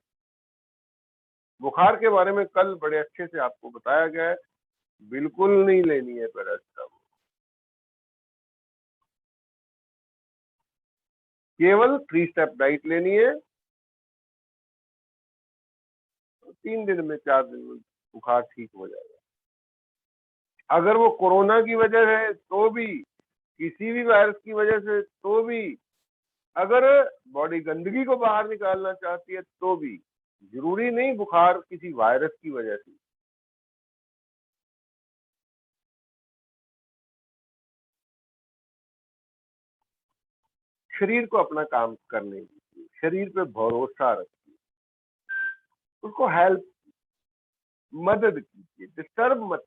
बुखार के बारे में कल बड़े अच्छे से आपको बताया गया है, बिल्कुल नहीं लेनी है पैरासिटामोल, केवल 3 स्टेप डाइट लेनी है। 3 दिन में 4 दिन में बुखार ठीक हो जाएगा। अगर वो कोरोना की वजह है तो भी, किसी भी वायरस की वजह से तो भी, अगर बॉडी गंदगी को बाहर निकालना चाहती है तो भी, जरूरी नहीं बुखार किसी वायरस की वजह से। शरीर को अपना काम करने दीजिए, शरीर पे भरोसा रखिए, उसको हेल्प, मदद कीजिए, डिस्टर्ब मत।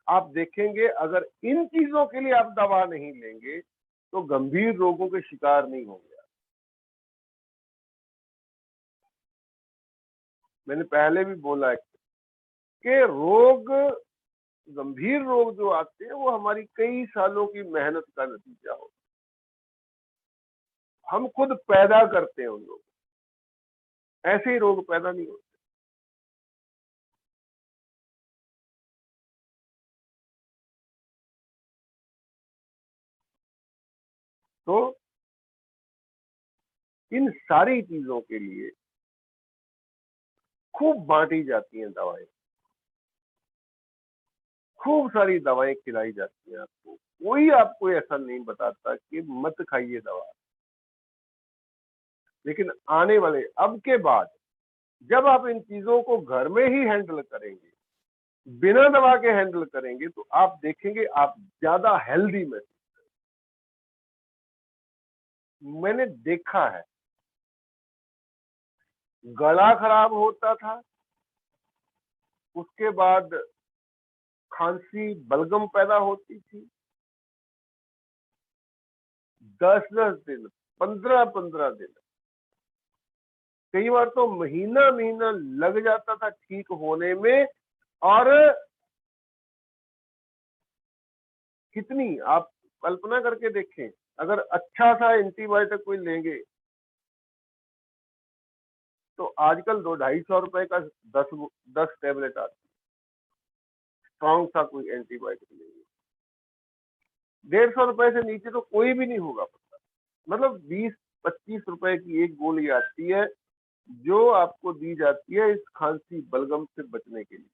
आप देखेंगे अगर इन चीजों के लिए आप दवा नहीं लेंगे तो गंभीर रोगों के शिकार नहीं होंगे। मैंने पहले भी बोला है कि गंभीर रोग जो आते हैं वो हमारी कई सालों की मेहनत का नतीजा होता है। हम खुद पैदा करते हैं उन लोगों, ऐसे ही रोग पैदा नहीं होते। तो इन सारी चीजों के लिए खूब बांटी जाती हैं दवाएं, खूब सारी दवाएं खिलाई जाती हैं आपको। कोई आपको ऐसा नहीं बताता कि मत खाइए दवा। लेकिन आने वाले अब के बाद जब आप इन चीजों को घर में ही हैंडल करेंगे, बिना दवा के हैंडल करेंगे, तो आप देखेंगे आप ज्यादा हेल्दी में। मैंने देखा है, गला खराब होता था, उसके बाद खांसी बलगम पैदा होती थी, 10-10 दिन, 15-15 दिन, कई बार तो महीना महीना लग जाता था ठीक होने में। और कितनी, आप कल्पना करके देखें, अगर अच्छा सा एंटीबायोटिक कोई लेंगे तो आजकल 200-250 का 10 टेबलेट आती है। स्ट्रॉन्ग सा कोई एंटीबायोटिक लेंगे, 150 रुपए से नीचे तो कोई भी नहीं होगा। मतलब 20-25 रुपए की एक गोली आती है जो आपको दी जाती है इस खांसी बलगम से बचने के लिए।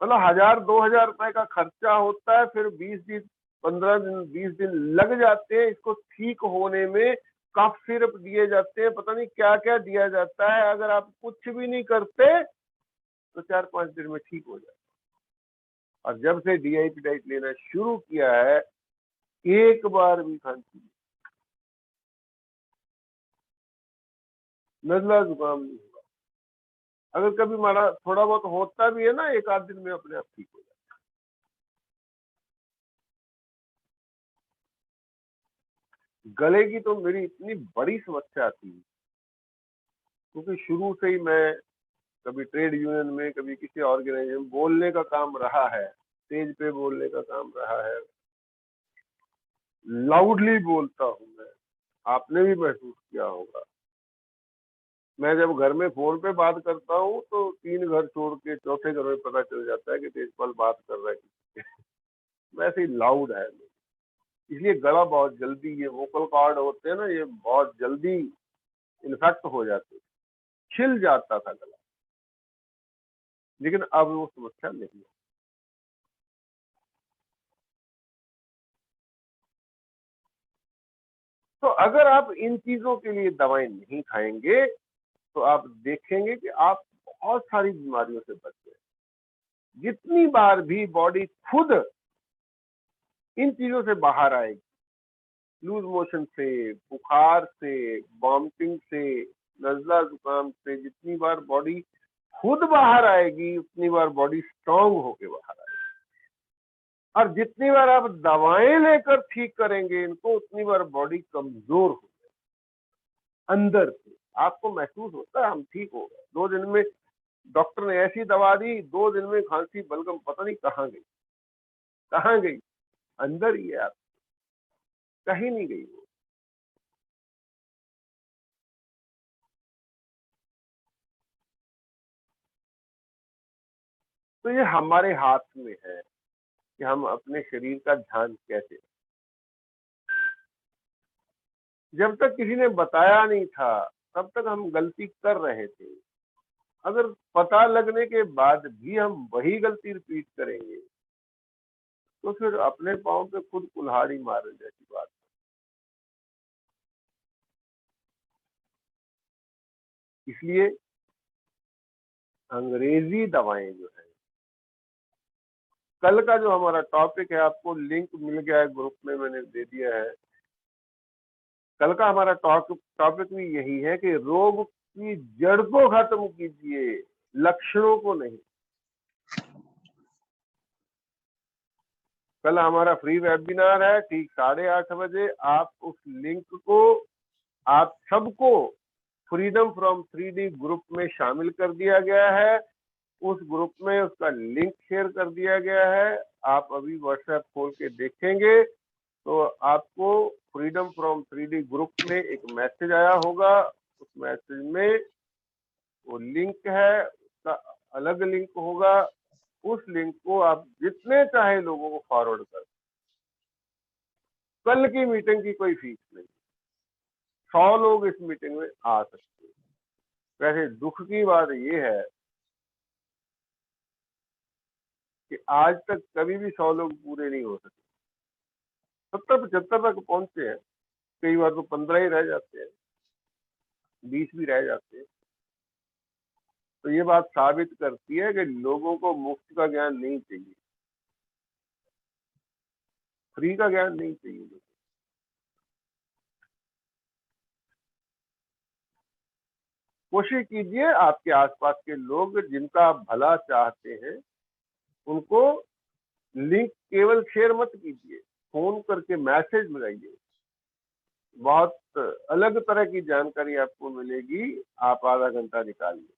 मतलब 1000-2000 रुपए का खर्चा होता है, फिर 20 दिन, 15 दिन, 20 दिन लग जाते हैं इसको ठीक होने में। कफ सिरप दिए जाते हैं, पता नहीं क्या क्या दिया जाता है, अगर आप कुछ भी नहीं करते तो 4-5 दिन में ठीक हो जाए। और जब से डीआईपी डाइट लेना शुरू किया है, एक बार भी खांसी, नजला, जुकाम नहीं हुआ। अगर कभी हमारा थोड़ा बहुत होता भी है ना, 1 आध दिन में अपने आप ठीक हो जाए। गले की तो मेरी इतनी बड़ी समस्या थी, क्योंकि शुरू से ही मैं कभी ट्रेड यूनियन में, कभी किसी ऑर्गेनाइजेशन में बोलने का काम रहा है, स्टेज पे बोलने का काम रहा है, लाउडली बोलता हूं मैं, आपने भी महसूस किया होगा। मैं जब घर में फोन पे बात करता हूँ तो 3 घर छोड़ के चौथे घर में पता चल जाता है कि तेजपाल बात कर रहा है। वैसे ही लाउड है, इसलिए गला बहुत जल्दी, ये वोकल कॉर्ड होते हैं ना, ये बहुत जल्दी इन्फेक्ट हो जाते हैं, छिल जाता था गला, लेकिन अब वो समस्या नहीं है। तो अगर आप इन चीजों के लिए दवाएं नहीं खाएंगे तो आप देखेंगे कि आप बहुत सारी बीमारियों से बच गए। जितनी बार भी बॉडी खुद इन चीजों से बाहर आएगी, लूज मोशन से, बुखार से, वॉमिटिंग से, नजला जुकाम से, जितनी बार बॉडी खुद बाहर आएगी उतनी बार बॉडी स्ट्रांग होके बाहर आएगी। और जितनी बार आप दवाएं लेकर ठीक करेंगे इनको, उतनी बार बॉडी कमजोर हो जाएगी अंदर से। आपको महसूस होता है हम ठीक हो गए, 2 दिन में डॉक्टर ने ऐसी दवा दी, 2 दिन में खांसी बलगम पता नहीं कहाँ गई, अंदर ही है, आप कहीं नहीं गई वो। तो ये हमारे हाथ में है कि हम अपने शरीर का ध्यान कैसे। जब तक किसी ने बताया नहीं था तब तक हम गलती कर रहे थे। अगर पता लगने के बाद भी हम वही गलती रिपीट करेंगे तो फिर अपने पाँव पे खुद कुल्हाड़ी मारने जैसी बात। इसलिए अंग्रेजी दवाएं जो है, कल का जो हमारा टॉपिक है, आपको लिंक मिल गया है ग्रुप में, मैंने दे दिया है। कल का हमारा टॉपिक भी यही है कि रोग की जड़ को खत्म कीजिए, लक्षणों को नहीं। कल हमारा फ्री वेबिनार है ठीक 8:30 बजे। आप उस लिंक को, आप सबको फ्रीडम फ्रॉम 3D ग्रुप में शामिल कर दिया गया है। उस ग्रुप में उसका लिंक शेयर कर दिया गया है। आप अभी व्हाट्सएप खोल के देखेंगे तो आपको फ्रीडम फ्रॉम 3D ग्रुप में एक मैसेज आया होगा। उस मैसेज में वो लिंक है, उसका अलग लिंक होगा। उस लिंक को आप जितने चाहे लोगों को फॉरवर्ड कर। कल की मीटिंग की कोई फीस नहीं, 100 लोग इस मीटिंग में आ सकते हैं। वैसे दुख की बात ये है कि आज तक कभी भी 100 लोग पूरे नहीं हो सके। 70-75 तक पहुंचे हैं, कई बार तो 15 ही रह जाते हैं, 20 भी रह जाते हैं। तो ये बात साबित करती है कि लोगों को मुफ्त का ज्ञान नहीं चाहिए, फ्री का ज्ञान नहीं चाहिए। कोशिश कीजिए आपके आसपास के लोग जिनका आप भला चाहते हैं उनको लिंक केवल शेयर मत कीजिए, फोन करके मैसेज लगाइए। बहुत अलग तरह की जानकारी आपको मिलेगी। आप आधा घंटा निकालिए,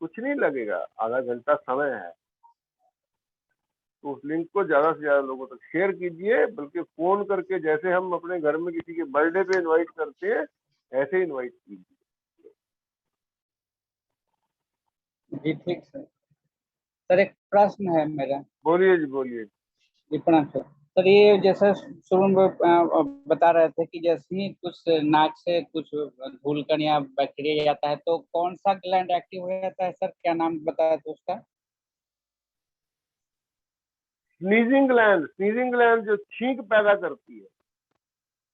कुछ नहीं लगेगा, आधा घंटा समय है। तो उस लिंक को ज्यादा से ज्यादा लोगों तक शेयर कीजिए, बल्कि फोन करके, जैसे हम अपने घर में किसी के बर्थडे पे इनवाइट करते हैं ऐसे इनवाइट कीजिए। जी ठीक सर, एक प्रश्न है मेरा। बोलिए जी, बोलिए। जी प्रणाम सर। सर ये जैसे शुरू में बता रहे थे कि जैसे ही कुछ नाक से कुछ धूलकण या बैक्टीरिया जाता है तो कौन सा ग्लैंड एक्टिव हो जाता है सर, क्या नाम बताया था उसका? स्नीजिंग ग्लैंड जो छींक पैदा करती है।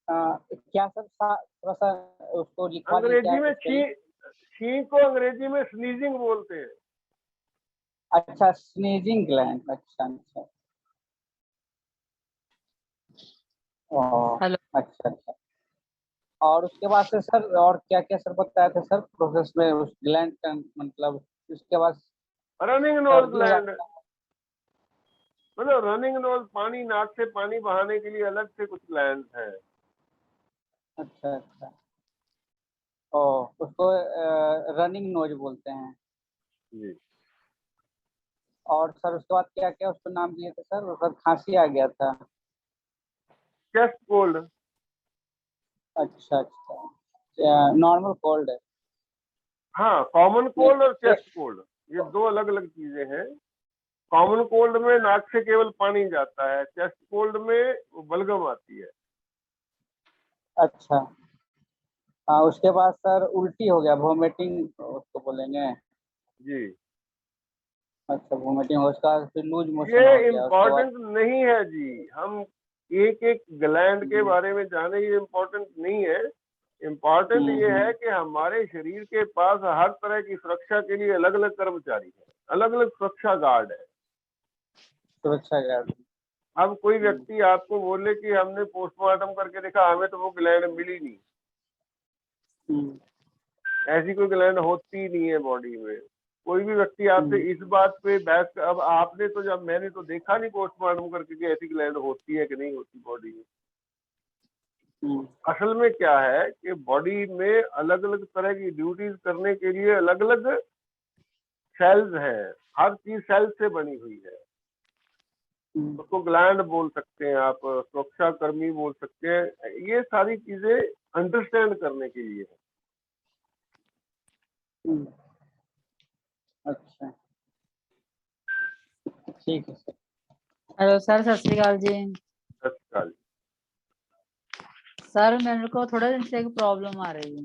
क्या सर, थोड़ा सा उसको लिखवा दीजिए, अंग्रेजी में क्या? छींक को अंग्रेजी में स्नीजिंग बोलते हैं। अच्छा, स्नीजिंग ग्लैंड, अच्छा अच्छा। हेलो। अच्छा अच्छा। और उसके बाद से सर और क्या क्या सर बताया था सर प्रोसेस में उस ग्लैंड का, मतलब उसके बाद रनिंग नोज सर्दी हो ग्लैंड, जाता मतलब रनिंग नोज, पानी नाक से पानी बहाने के लिए अलग से कुछ ग्लैंड है। है? अच्छा अच्छा। उसको रनिंग नोज बोलते हैं। जी। और सर उसके बाद क्या क्या उसको नाम दिए थे सर? उसके बाद खांसी आ गया था। Chest cold. अच्छा अच्छा, नॉर्मल कोल्ड है। हाँ, कॉमन कोल्ड और नहीं, चेस्ट कोल्ड, ये दो अलग अलग चीजें हैं। कॉमन कोल्ड में नाक से केवल पानी जाता है, चेस्ट कोल्ड में वो बलगम आती है। अच्छा। हाँ, उसके बाद सर उल्टी हो गया, वोमिटिंग उसको बोलेंगे। जी। अच्छा, वोमिटिंग हो, उसका फिर लूज मोशन हो ये गया उसके बाद। इम्पोर्टेंट नहीं है जी, हम एक एक ग्लैंड के बारे में जाने, ये इम्पोर्टेंट नहीं है। इम्पोर्टेंट ये है कि हमारे शरीर के पास हर तरह की सुरक्षा के लिए अलग अलग कर्मचारी है, अलग अलग सुरक्षा गार्ड है। सुरक्षा गार्ड। अब कोई व्यक्ति आपको बोले कि हमने पोस्टमार्टम करके देखा, हमें तो वो ग्लैंड मिली नहीं, ऐसी कोई ग्लैंड होती नहीं है बॉडी में। कोई भी व्यक्ति आपसे इस बात पे बहस, अब आपने तो, जब मैंने तो देखा नहीं पोस्टमार्टम करके कि ऐसी ग्लैंड होती है कि नहीं होती बॉडी में। असल में क्या है कि बॉडी में अलग अलग तरह की ड्यूटीज करने के लिए अलग अलग सेल्स हैं, हर चीज सेल से बनी हुई है। उसको ग्लैंड बोल सकते हैं आप, सुरक्षा कर्मी बोल सकते हैं, ये सारी चीजें अंडरस्टैंड करने के लिए है। अच्छा, ठीक है सर। हेलो सर, सत श्री अकाल जी। अच्छा जी। सर मेरे को थोड़े दिन से एक प्रॉब्लम आ रही है।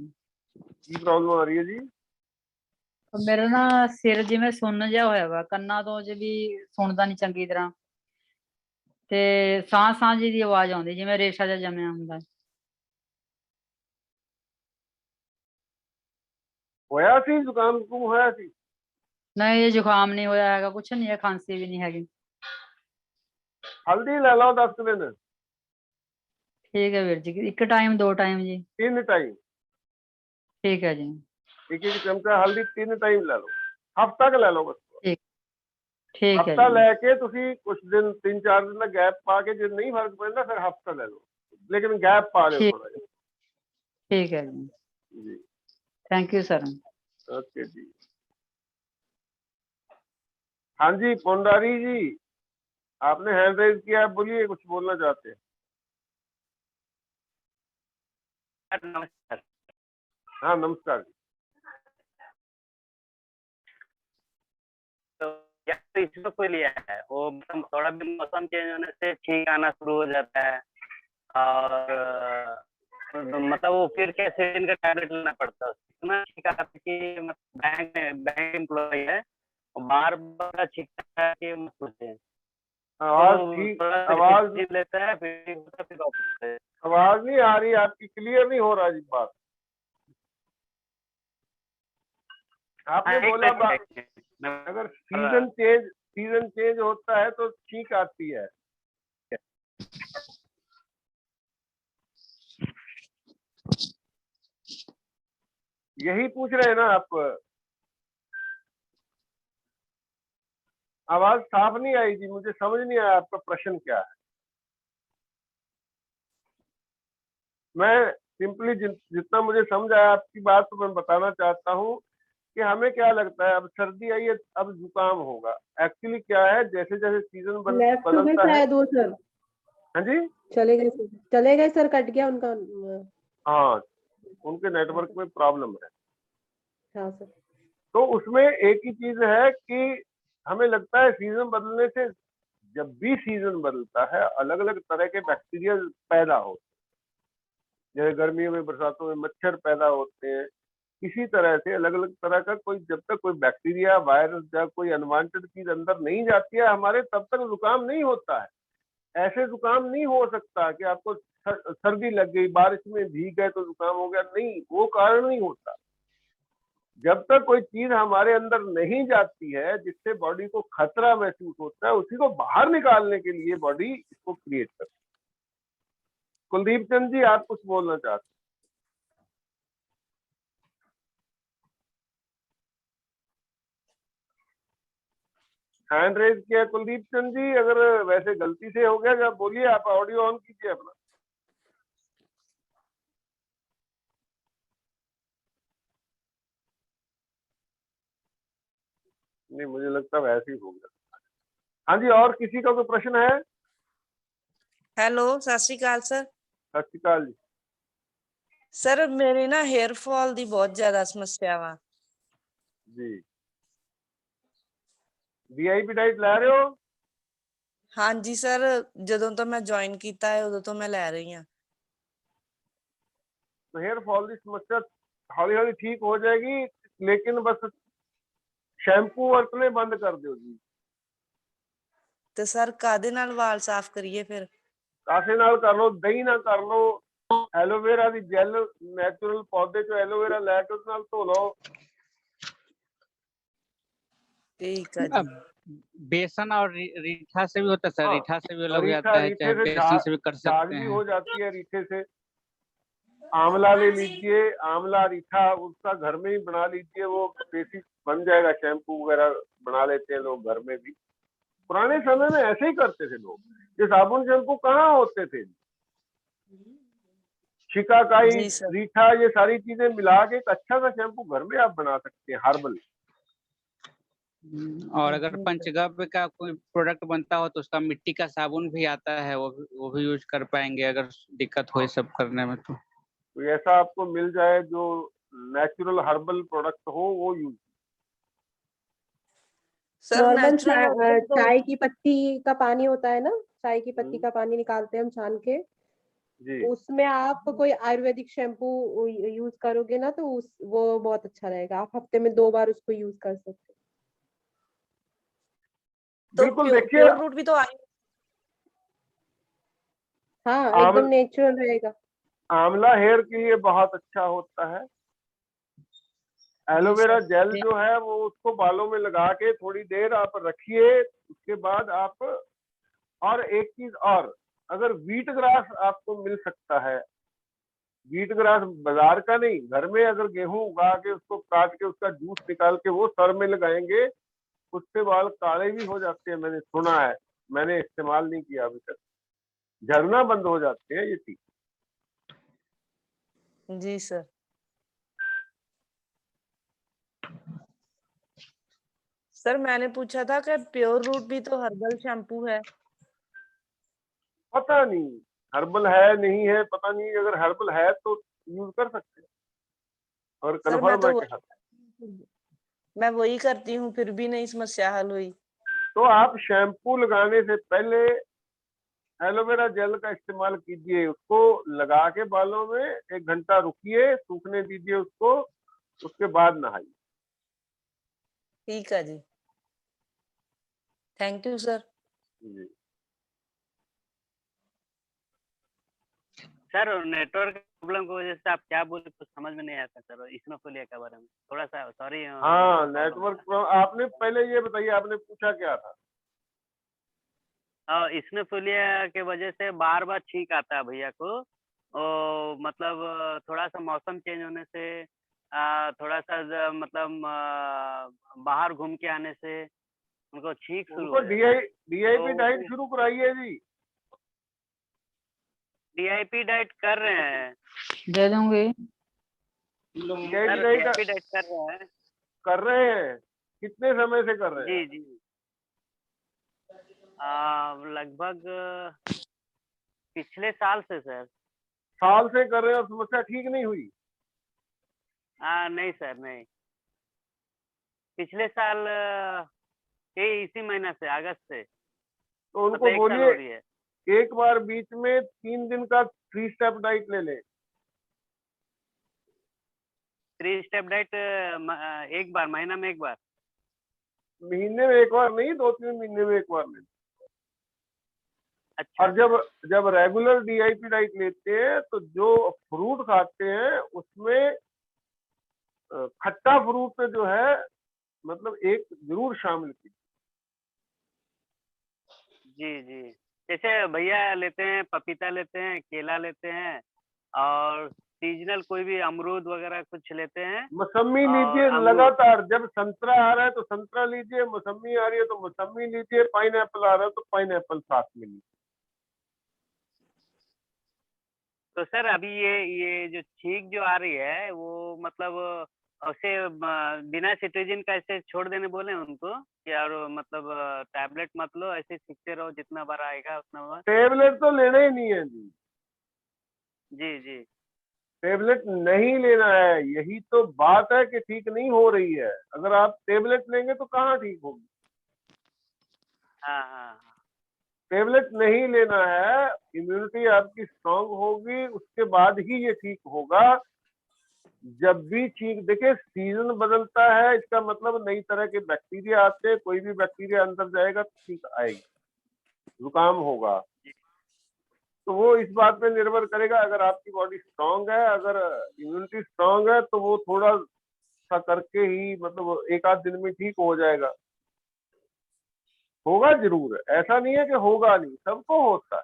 की प्रॉब्लम आ रही है जी? तो मेरा ना सिर जिਵੇਂ ਸੁੰਨ ਜਿਹਾ ਹੋਇਆ ਵਾ, ਕੰਨਾਂ ਤੋਂ ਵੀ ਸੁਣਦਾ ਨਹੀਂ ਚੰਗੀ ਤਰ੍ਹਾਂ, ਤੇ ਸਾਹ ਸਾਹ ਜੀ ਦੀ ਆਵਾਜ਼ ਆਉਂਦੀ ਜਿਵੇਂ ਰੇਸ਼ਾ ਜਿਹਾ ਜੰਮਿਆ ਹੁੰਦਾ। ਹੋਇਆ ਸੀ ਜ਼ੁਕਾਮ ਜ਼ੁਕਾਮ ਹੋਇਆ ਸੀ? ਨਹੀਂ, ਇਹ ਜ਼ੁਕਾਮ ਨਹੀਂ ਹੋਇਆ ਹੈਗਾ, ਕੁਛ ਨਹੀਂ ਹੈ, ਖਾਂਸੀ ਵੀ ਨਹੀਂ ਹੈਗੀ। ਹਲਦੀ ਲੈ ਲਓ 10 ਦਿਨ। ਠੀਕ ਹੈ ਵੀਰ ਜੀ, ਇੱਕ ਟਾਈਮ ਦੋ ਟਾਈਮ ਜੀ? 3 टाइम। ठीक है जी। एक एक चमचा हल्दी 3 टाइम ले लो, हफ्ता का ले लो बस। ठीक, ठीक है हफ्ता जी। लेके तुसी कुछ दिन 3-4 दिन का गैप पा के, जो नहीं फर्क पैंदा फिर हफ्ता ले लो, लेकिन गैप पा लो ठीक, थोड़ा जिहा। ठीक है जी। जी, थैंक यू सर। ओके जी। हाँ जी पोंडारी जी, आपने हैंड रेज किया, आप बोलिए, कुछ बोलना चाहते हैं? नमस्कार। हाँ नमस्कार जी। तो यार इसमें कोई लिया है वो, मतलब थोड़ा भी मौसम चेंज होने से छींक आना शुरू हो जाता है, और मतलब वो फिर कैसे दिन का टैबलेट लेना पड़ता है। इतना छींक आता है कि मतलब बैंक एम्प्लॉय है, बार बार छींकता है कि मत पूछे। आवाज तो ठीक, थोड़ा आवाज लेता है, फिर वापस है। आवाज नहीं आ रही आपकी, क्लियर नहीं हो रहा जी बात। आपने बोला अगर सीजन चेंज होता है तो छींक आती है। यही पूछ रहे हैं ना आप? आवाज साफ नहीं आई जी, मुझे समझ नहीं आया आपका प्रश्न क्या है। मैं सिंपली जितना मुझे समझ आया आपकी बात, तो मैं बताना चाहता हूँ कि हमें क्या लगता है, अब सर्दी आई है, अब जुकाम होगा। एक्चुअली क्या है, जैसे जैसे सीजन बदलता है। शायद वो सर। हाँ जी, चले गए सर, कट गया उनका। हाँ उनके नेटवर्क में प्रॉब्लम है। हाँ सर। तो उसमें एक ही चीज है कि हमें लगता है सीजन बदलने से, जब भी सीजन बदलता है अलग अलग तरह के बैक्टीरिया पैदा होते हैं। जैसे गर्मियों में, बरसातों में मच्छर पैदा होते हैं, इसी तरह से अलग अलग तरह का कोई, जब तक कोई बैक्टीरिया, वायरस या कोई अनवांटेड चीज अंदर नहीं जाती है हमारे, तब तक जुकाम नहीं होता है। ऐसे जुकाम नहीं हो सकता कि आपको सर्दी लग गई, बारिश में भीग गए तो जुकाम हो गया, नहीं, वो कारण नहीं होता। जब तक कोई चीज हमारे अंदर नहीं जाती है जिससे बॉडी को खतरा महसूस होता है, उसी को बाहर निकालने के लिए बॉडी इसको क्रिएट करती है। कुलदीप चंद जी, आप कुछ बोलना चाहते हैं? हैंड रेज किया कुलदीप चंद जी, अगर वैसे गलती से हो गया, जब बोलिए, आप ऑडियो ऑन कीजिए अपना। नहीं, मुझे लगता है वैसे ही होगा। हाँ जी, और किसी का कोई प्रश्न है? हेलो, सत श्री अकाल सर। सत श्री अकाल जी। सर मेरे ना हेयर फॉल दी बहुत ज्यादा समस्या वा। जी, वीआईपी डाइट ले रहे हो? हाँ जी सर, ਜਦੋਂ ਤੋਂ ਮੈਂ ज्वाइन ਕੀਤਾ है उदों तो मैं ले रही हूँ। तो हेयर फॉल की समस्या हौली हौली ठीक हो जाएगी, लेकिन बस शैम्पू वरतने बंद कर दो जी। ਤੇ ਸਰ ਕਾਦੇ ਨਾਲ ਵਾਲ ਸਾਫ਼ ਕਰੀਏ ਫਿਰ? ਕਾਸੇ ਨਾਲ ਕਰ ਲਓ, ਦਹੀਂ ਨਾਲ ਕਰ ਲਓ, ਐਲੋਵੇਰਾ ਦੀ ਜੈਲ ਨੈਚੁਰਲ ਪੌਦੇ ਚੋਂ ਐਲੋਵੇਰਾ ਲੈ ਕੇ ਉਸ ਨਾਲ ਧੋ ਲਓ। ठीक है जी। बेसन और रीठा से भी होता है सर, हाँ, रीठा से भी अलग हो रीठा जाता है, रीठे चाहे से बेसन से भी कर झाग सकते भी हैं। हो जाती है रीठे से। आंवला ले लीजिए, आंवला रीठा उसका घर में ही बना लीजिए, वो बेसिक बन जाएगा। शैम्पू वगैरह बना लेते हैं लोग घर में भी। पुराने समय में ऐसे ही करते थे लोग। ये साबुन शैम्पू कहाँ होते थे? शिकाकाई, जी सर। रीठा, ये सारी चीजें मिला के एक अच्छा सा शैम्पू घर में आप बना सकते हैं, हर्बल। और अगर पंचगव्य का कोई प्रोडक्ट बनता हो तो उसका मिट्टी का साबुन भी आता है, वो भी यूज कर पाएंगे अगर दिक्कत हो ये सब करने में तो। तो ऐसा आपको मिल जाए जो नेचुरल हर्बल प्रोडक्ट हो, वो यूज। सर नॉर्मल नेचुरल चाय की पत्ती का पानी होता है ना, चाय की पत्ती का पानी निकालते हैं हम छान के, जी, उसमें आप कोई आयुर्वेदिक शैम्पू यूज करोगे ना तो वो बहुत अच्छा रहेगा। आप हफ्ते में 2 बार उसको यूज कर सकते हो। तो बिल्कुल। देखिए, प्योर रूट भी तो आई। हाँ, आंवल एकदम नेचुरल रहेगा। आंवला हेयर के लिए बहुत अच्छा होता है। एलोवेरा जेल जो है वो उसको बालों में लगा के थोड़ी देर आप रखिए, उसके बाद आप। और एक चीज और, अगर व्हीट ग्रास आपको मिल सकता है, व्हीट ग्रास बाजार का नहीं, घर में अगर गेहूं उगा के उसको काट के उसका जूस निकाल के वो सर में लगाएंगे, उससे बाल काले भी हो जाते हैं। मैंने सुना है, मैंने इस्तेमाल नहीं किया अभी तक। झड़ना बंद हो जाते हैं ये चीज। जी सर। सर मैंने पूछा था कि प्योर रूट भी तो हर्बल शैम्पू है। पता नहीं हर्बल है नहीं है, पता नहीं। अगर हर्बल है तो यूज कर सकते हैं, और सर मैं कन्फर्म है तो कि मैं वही करती हूँ, फिर भी नहीं समस्या हल हुई। तो आप शैम्पू लगाने से पहले एलोवेरा जेल का इस्तेमाल कीजिए। उसको लगा के बालों में 1 घंटा रुकिए, सूखने दीजिए उसको, उसके बाद नहाइए। ठीक है जी, थैंक यू सर। जी, सर नेटवर्क प्रॉब्लम की वजह से आप क्या बोले कुछ समझ में नहीं आता सर, इस्नोफिलिया के बारे में थोड़ा सा सॉरी। हाँ, नेटवर्क। आपने पहले ये बताइए, आपने पूछा क्या था? इस्नोफिलिया के वजह से बार बार छींक आता है भैया को। मतलब थोड़ा सा मौसम चेंज होने से, थोड़ा सा मतलब बाहर घूम के आने से उनको छींक शुरू उनको हो जाता है। डीआईपी तो डाइट शुरू कराइए जी। डीआईपी डाइट कर रहे हैं दे दूंगी। DIP sir, diet DIP diet कर रहे हैं। कर रहे हैं? कितने समय से कर रहे हैं? जी जी। लगभग पिछले साल से सर। साल से कर रहे हैं और समस्या ठीक नहीं हुई? नहीं सर, नहीं। पिछले साल इसी महीना से, अगस्त से, तो मतलब उनको 1 साल हो बोलिए रही है। एक बार बीच में 3 दिन का 3 स्टेप डाइट ले लें। 3 स्टेप डाइट एक बार, महीना में 1 बार। महीने में 1 बार नहीं, 2-3 महीने में 1 बार लें। अच्छा। और जब रेगुलर डीआईपी डाइट लेते हैं तो जो फ्रूट खाते हैं उसमें खट्टा फ्रूट जो है, मतलब एक जरूर शामिल कीजिए। जी जी। जैसे भैया लेते हैं, पपीता लेते हैं, केला लेते हैं, और सीजनल कोई भी अमरूद वगैरह कुछ लेते हैं। मौसमी और लीजिए अमरूद। लगातार। जब संतरा आ रहा है तो संतरा लीजिए, मौसमी आ रही है तो मौसमी लीजिए, पाइनएप्पल आ रहा है तो पाइनएप्पल साथ में लीजिए। तो सर अभी ये जो छींक जो आ रही है वो मतलब उसे बिना सिट्रीजिन का ऐसे छोड़ देने बोले उनको कि यार मतलब टैबलेट मत लो, ऐसे सीखते रहो, जितना बार आएगा उतना बार। टेबलेट तो लेना ही नहीं है जी, जी जी। टेबलेट नहीं लेना है, यही तो बात है कि ठीक नहीं हो रही है। अगर आप टेबलेट लेंगे तो कहाँ ठीक होगी। हाँ हाँ हाँ। टेबलेट नहीं लेना है, इम्यूनिटी आपकी स्ट्रांग होगी, उसके बाद ही ये ठीक होगा। जब भी ठीक, देखिए सीजन बदलता है, इसका मतलब नई तरह के बैक्टीरिया आते हैं, कोई भी बैक्टीरिया अंदर जाएगा तो ठीक आएगी, जुकाम होगा। तो वो इस बात पे निर्भर करेगा, अगर आपकी बॉडी स्ट्रांग है, अगर इम्यूनिटी स्ट्रांग है तो वो थोड़ा सा करके ही मतलब एक आध दिन में ठीक हो जाएगा। होगा जरूर, ऐसा नहीं है कि होगा नहीं, सबको होता है,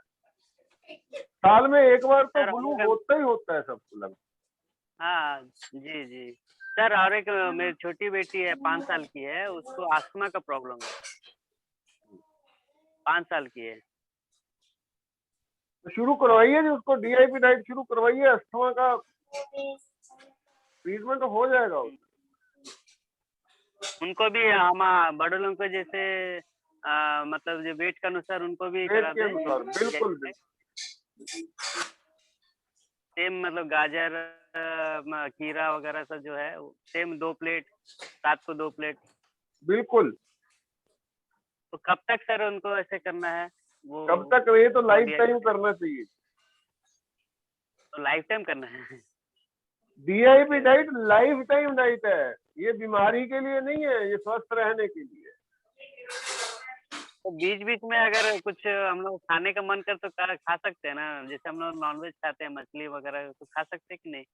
साल में एक बार तो सर फ्लू और होता ही होता है सबको लगभग। हाँ जी जी सर, और एक मेरी छोटी बेटी है, 5 साल की है, उसको अस्थमा का प्रॉब्लम है, 5 साल की है। तो शुरू करवाइए जी, उसको डीआईपी डाइट शुरू करवाइए, अस्थमा का ट्रीटमेंट हो जाएगा उसका। उनको भी हम बड़े लोगों को जैसे मतलब जो वेट के अनुसार उनको भी पेट करा के दें। अनुसार बिल्कुल बिल्कुल। सेम मतलब गाजर खीरा वगैरह सब जो है सेम 2 प्लेट, रात को 2 प्लेट। बिल्कुल। तो कब तक सर उनको ऐसे करना है वो? कब तक, ये तो लाइफ DIP टाइम करना चाहिए। तो लाइफ टाइम करना है। DIP diet life time diet है, ये बीमारी के लिए नहीं है, ये स्वस्थ रहने के लिए। तो बीच बीच में अगर कुछ हम लोग खाने का मन कर तो खा सकते हैं ना, जैसे हम लोग नॉनवेज खाते हैं, मछली वगैरह तो खा सकते हैं कि नहीं?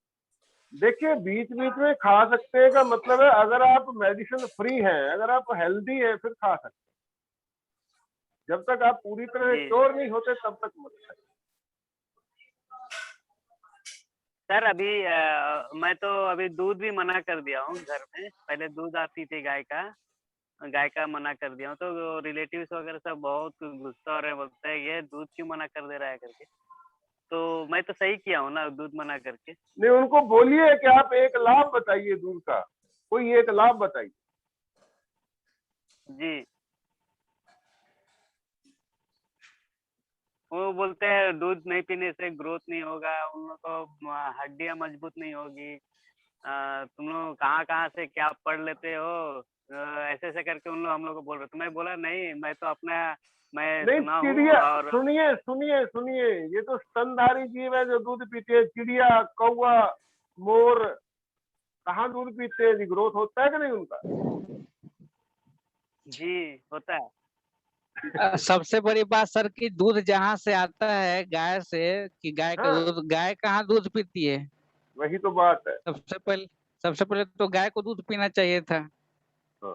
देखिए बीच बीच में खा सकते हैं का मतलब है, अगर आप मेडिसिन फ्री हैं, अगर आप हेल्दी हैं फिर खा सकते हैं। जब तक आप पूरी तरह जी श्योर नहीं होते तब तक मत खाइए। सर अभी मैं तो अभी दूध भी मना कर दिया हूँ घर में। पहले दूध आती थी गाय का मना कर दिया हूँ। तो रिलेटिव्स वगैरह सब बहुत गुस्सा हो रहे हैं, बोलते हैं ये दूध क्यों मना कर दे रहा है करके। तो मैं तो सही किया हूँ ना दूध मना करके। नहीं, उनको बोलिए कि आप एक लाभ बताइए दूध का, कोई एक लाभ बताइए। जी वो बोलते हैं दूध नहीं पीने से ग्रोथ नहीं होगा, उन लोग को हड्डियां मजबूत नहीं होगी। तुम लोग कहाँ से क्या पढ़ लेते हो, ऐसे ऐसे करके उन लोग हम लोग को बोल रहे। तो मैं बोला नहीं, मैं तो अपना मैं नहीं, सुना हूँ। चिड़िया, और सुनिए सुनिए सुनिए, ये तो स्तनधारी जीव है जो दूध पीते हैं। चिड़िया, कौवा, मोर कहाँ दूध पीते हैं जी? ग्रोथ होता है कि नहीं उनका? जी होता है। सबसे बड़ी बात सर कि दूध जहाँ से आता है गाय से, कि गाय का हाँ, दूध, गाय कहाँ दूध पीती है? वही तो बात है। सबसे पहले तो गाय को दूध पीना चाहिए था। हाँ।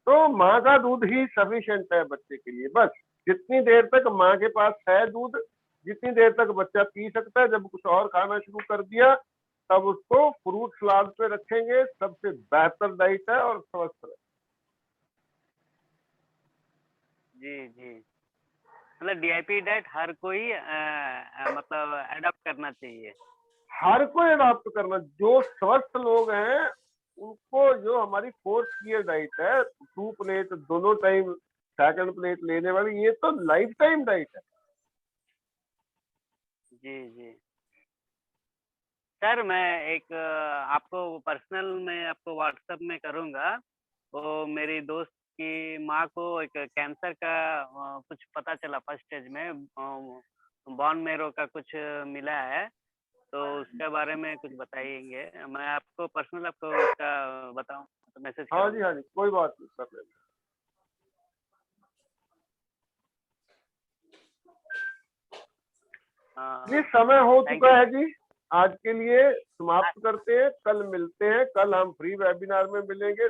तो माँ का दूध ही सफिशिएंट है बच्चे के लिए, बस जितनी देर तक माँ के पास है दूध, जितनी देर तक बच्चा पी सकता है। जब कुछ और खाना शुरू कर दिया तब उसको फ्रूट सलाद पे रखेंगे, सबसे बेहतर डाइट है और स्वस्थ है। जी जी मतलब DIP डाइट हर कोई मतलब अडॉप्ट करना चाहिए। हर कोई अडॉप्ट करना, जो स्वस्थ लोग हैं उनको, जो हमारी 4 ईयर डाइट है, 2 प्लेट दोनों टाइम, सेकंड प्लेट लेने वाली, ये तो लाइफ टाइम डाइट है। जी जी सर मैं एक आपको पर्सनल में आपको व्हाट्सएप में करूँगा। वो मेरी दोस्त की माँ को एक कैंसर का कुछ पता चला फर्स्ट स्टेज में, बोन मैरो का कुछ मिला है। तो उसके बारे में कुछ बताएंगे। मैं आपको पर्सनल आपको उसका बताऊँ तो मैसेज हाँ जी, करूँगा। हाँ जी, कोई बात नहीं, कर लेंगे। जी हाँ समय हो थैंक चुका यू है सर। जी, आज के लिए समाप्त करते हैं। कल मिलते हैं, कल हम फ्री वेबिनार में मिलेंगे।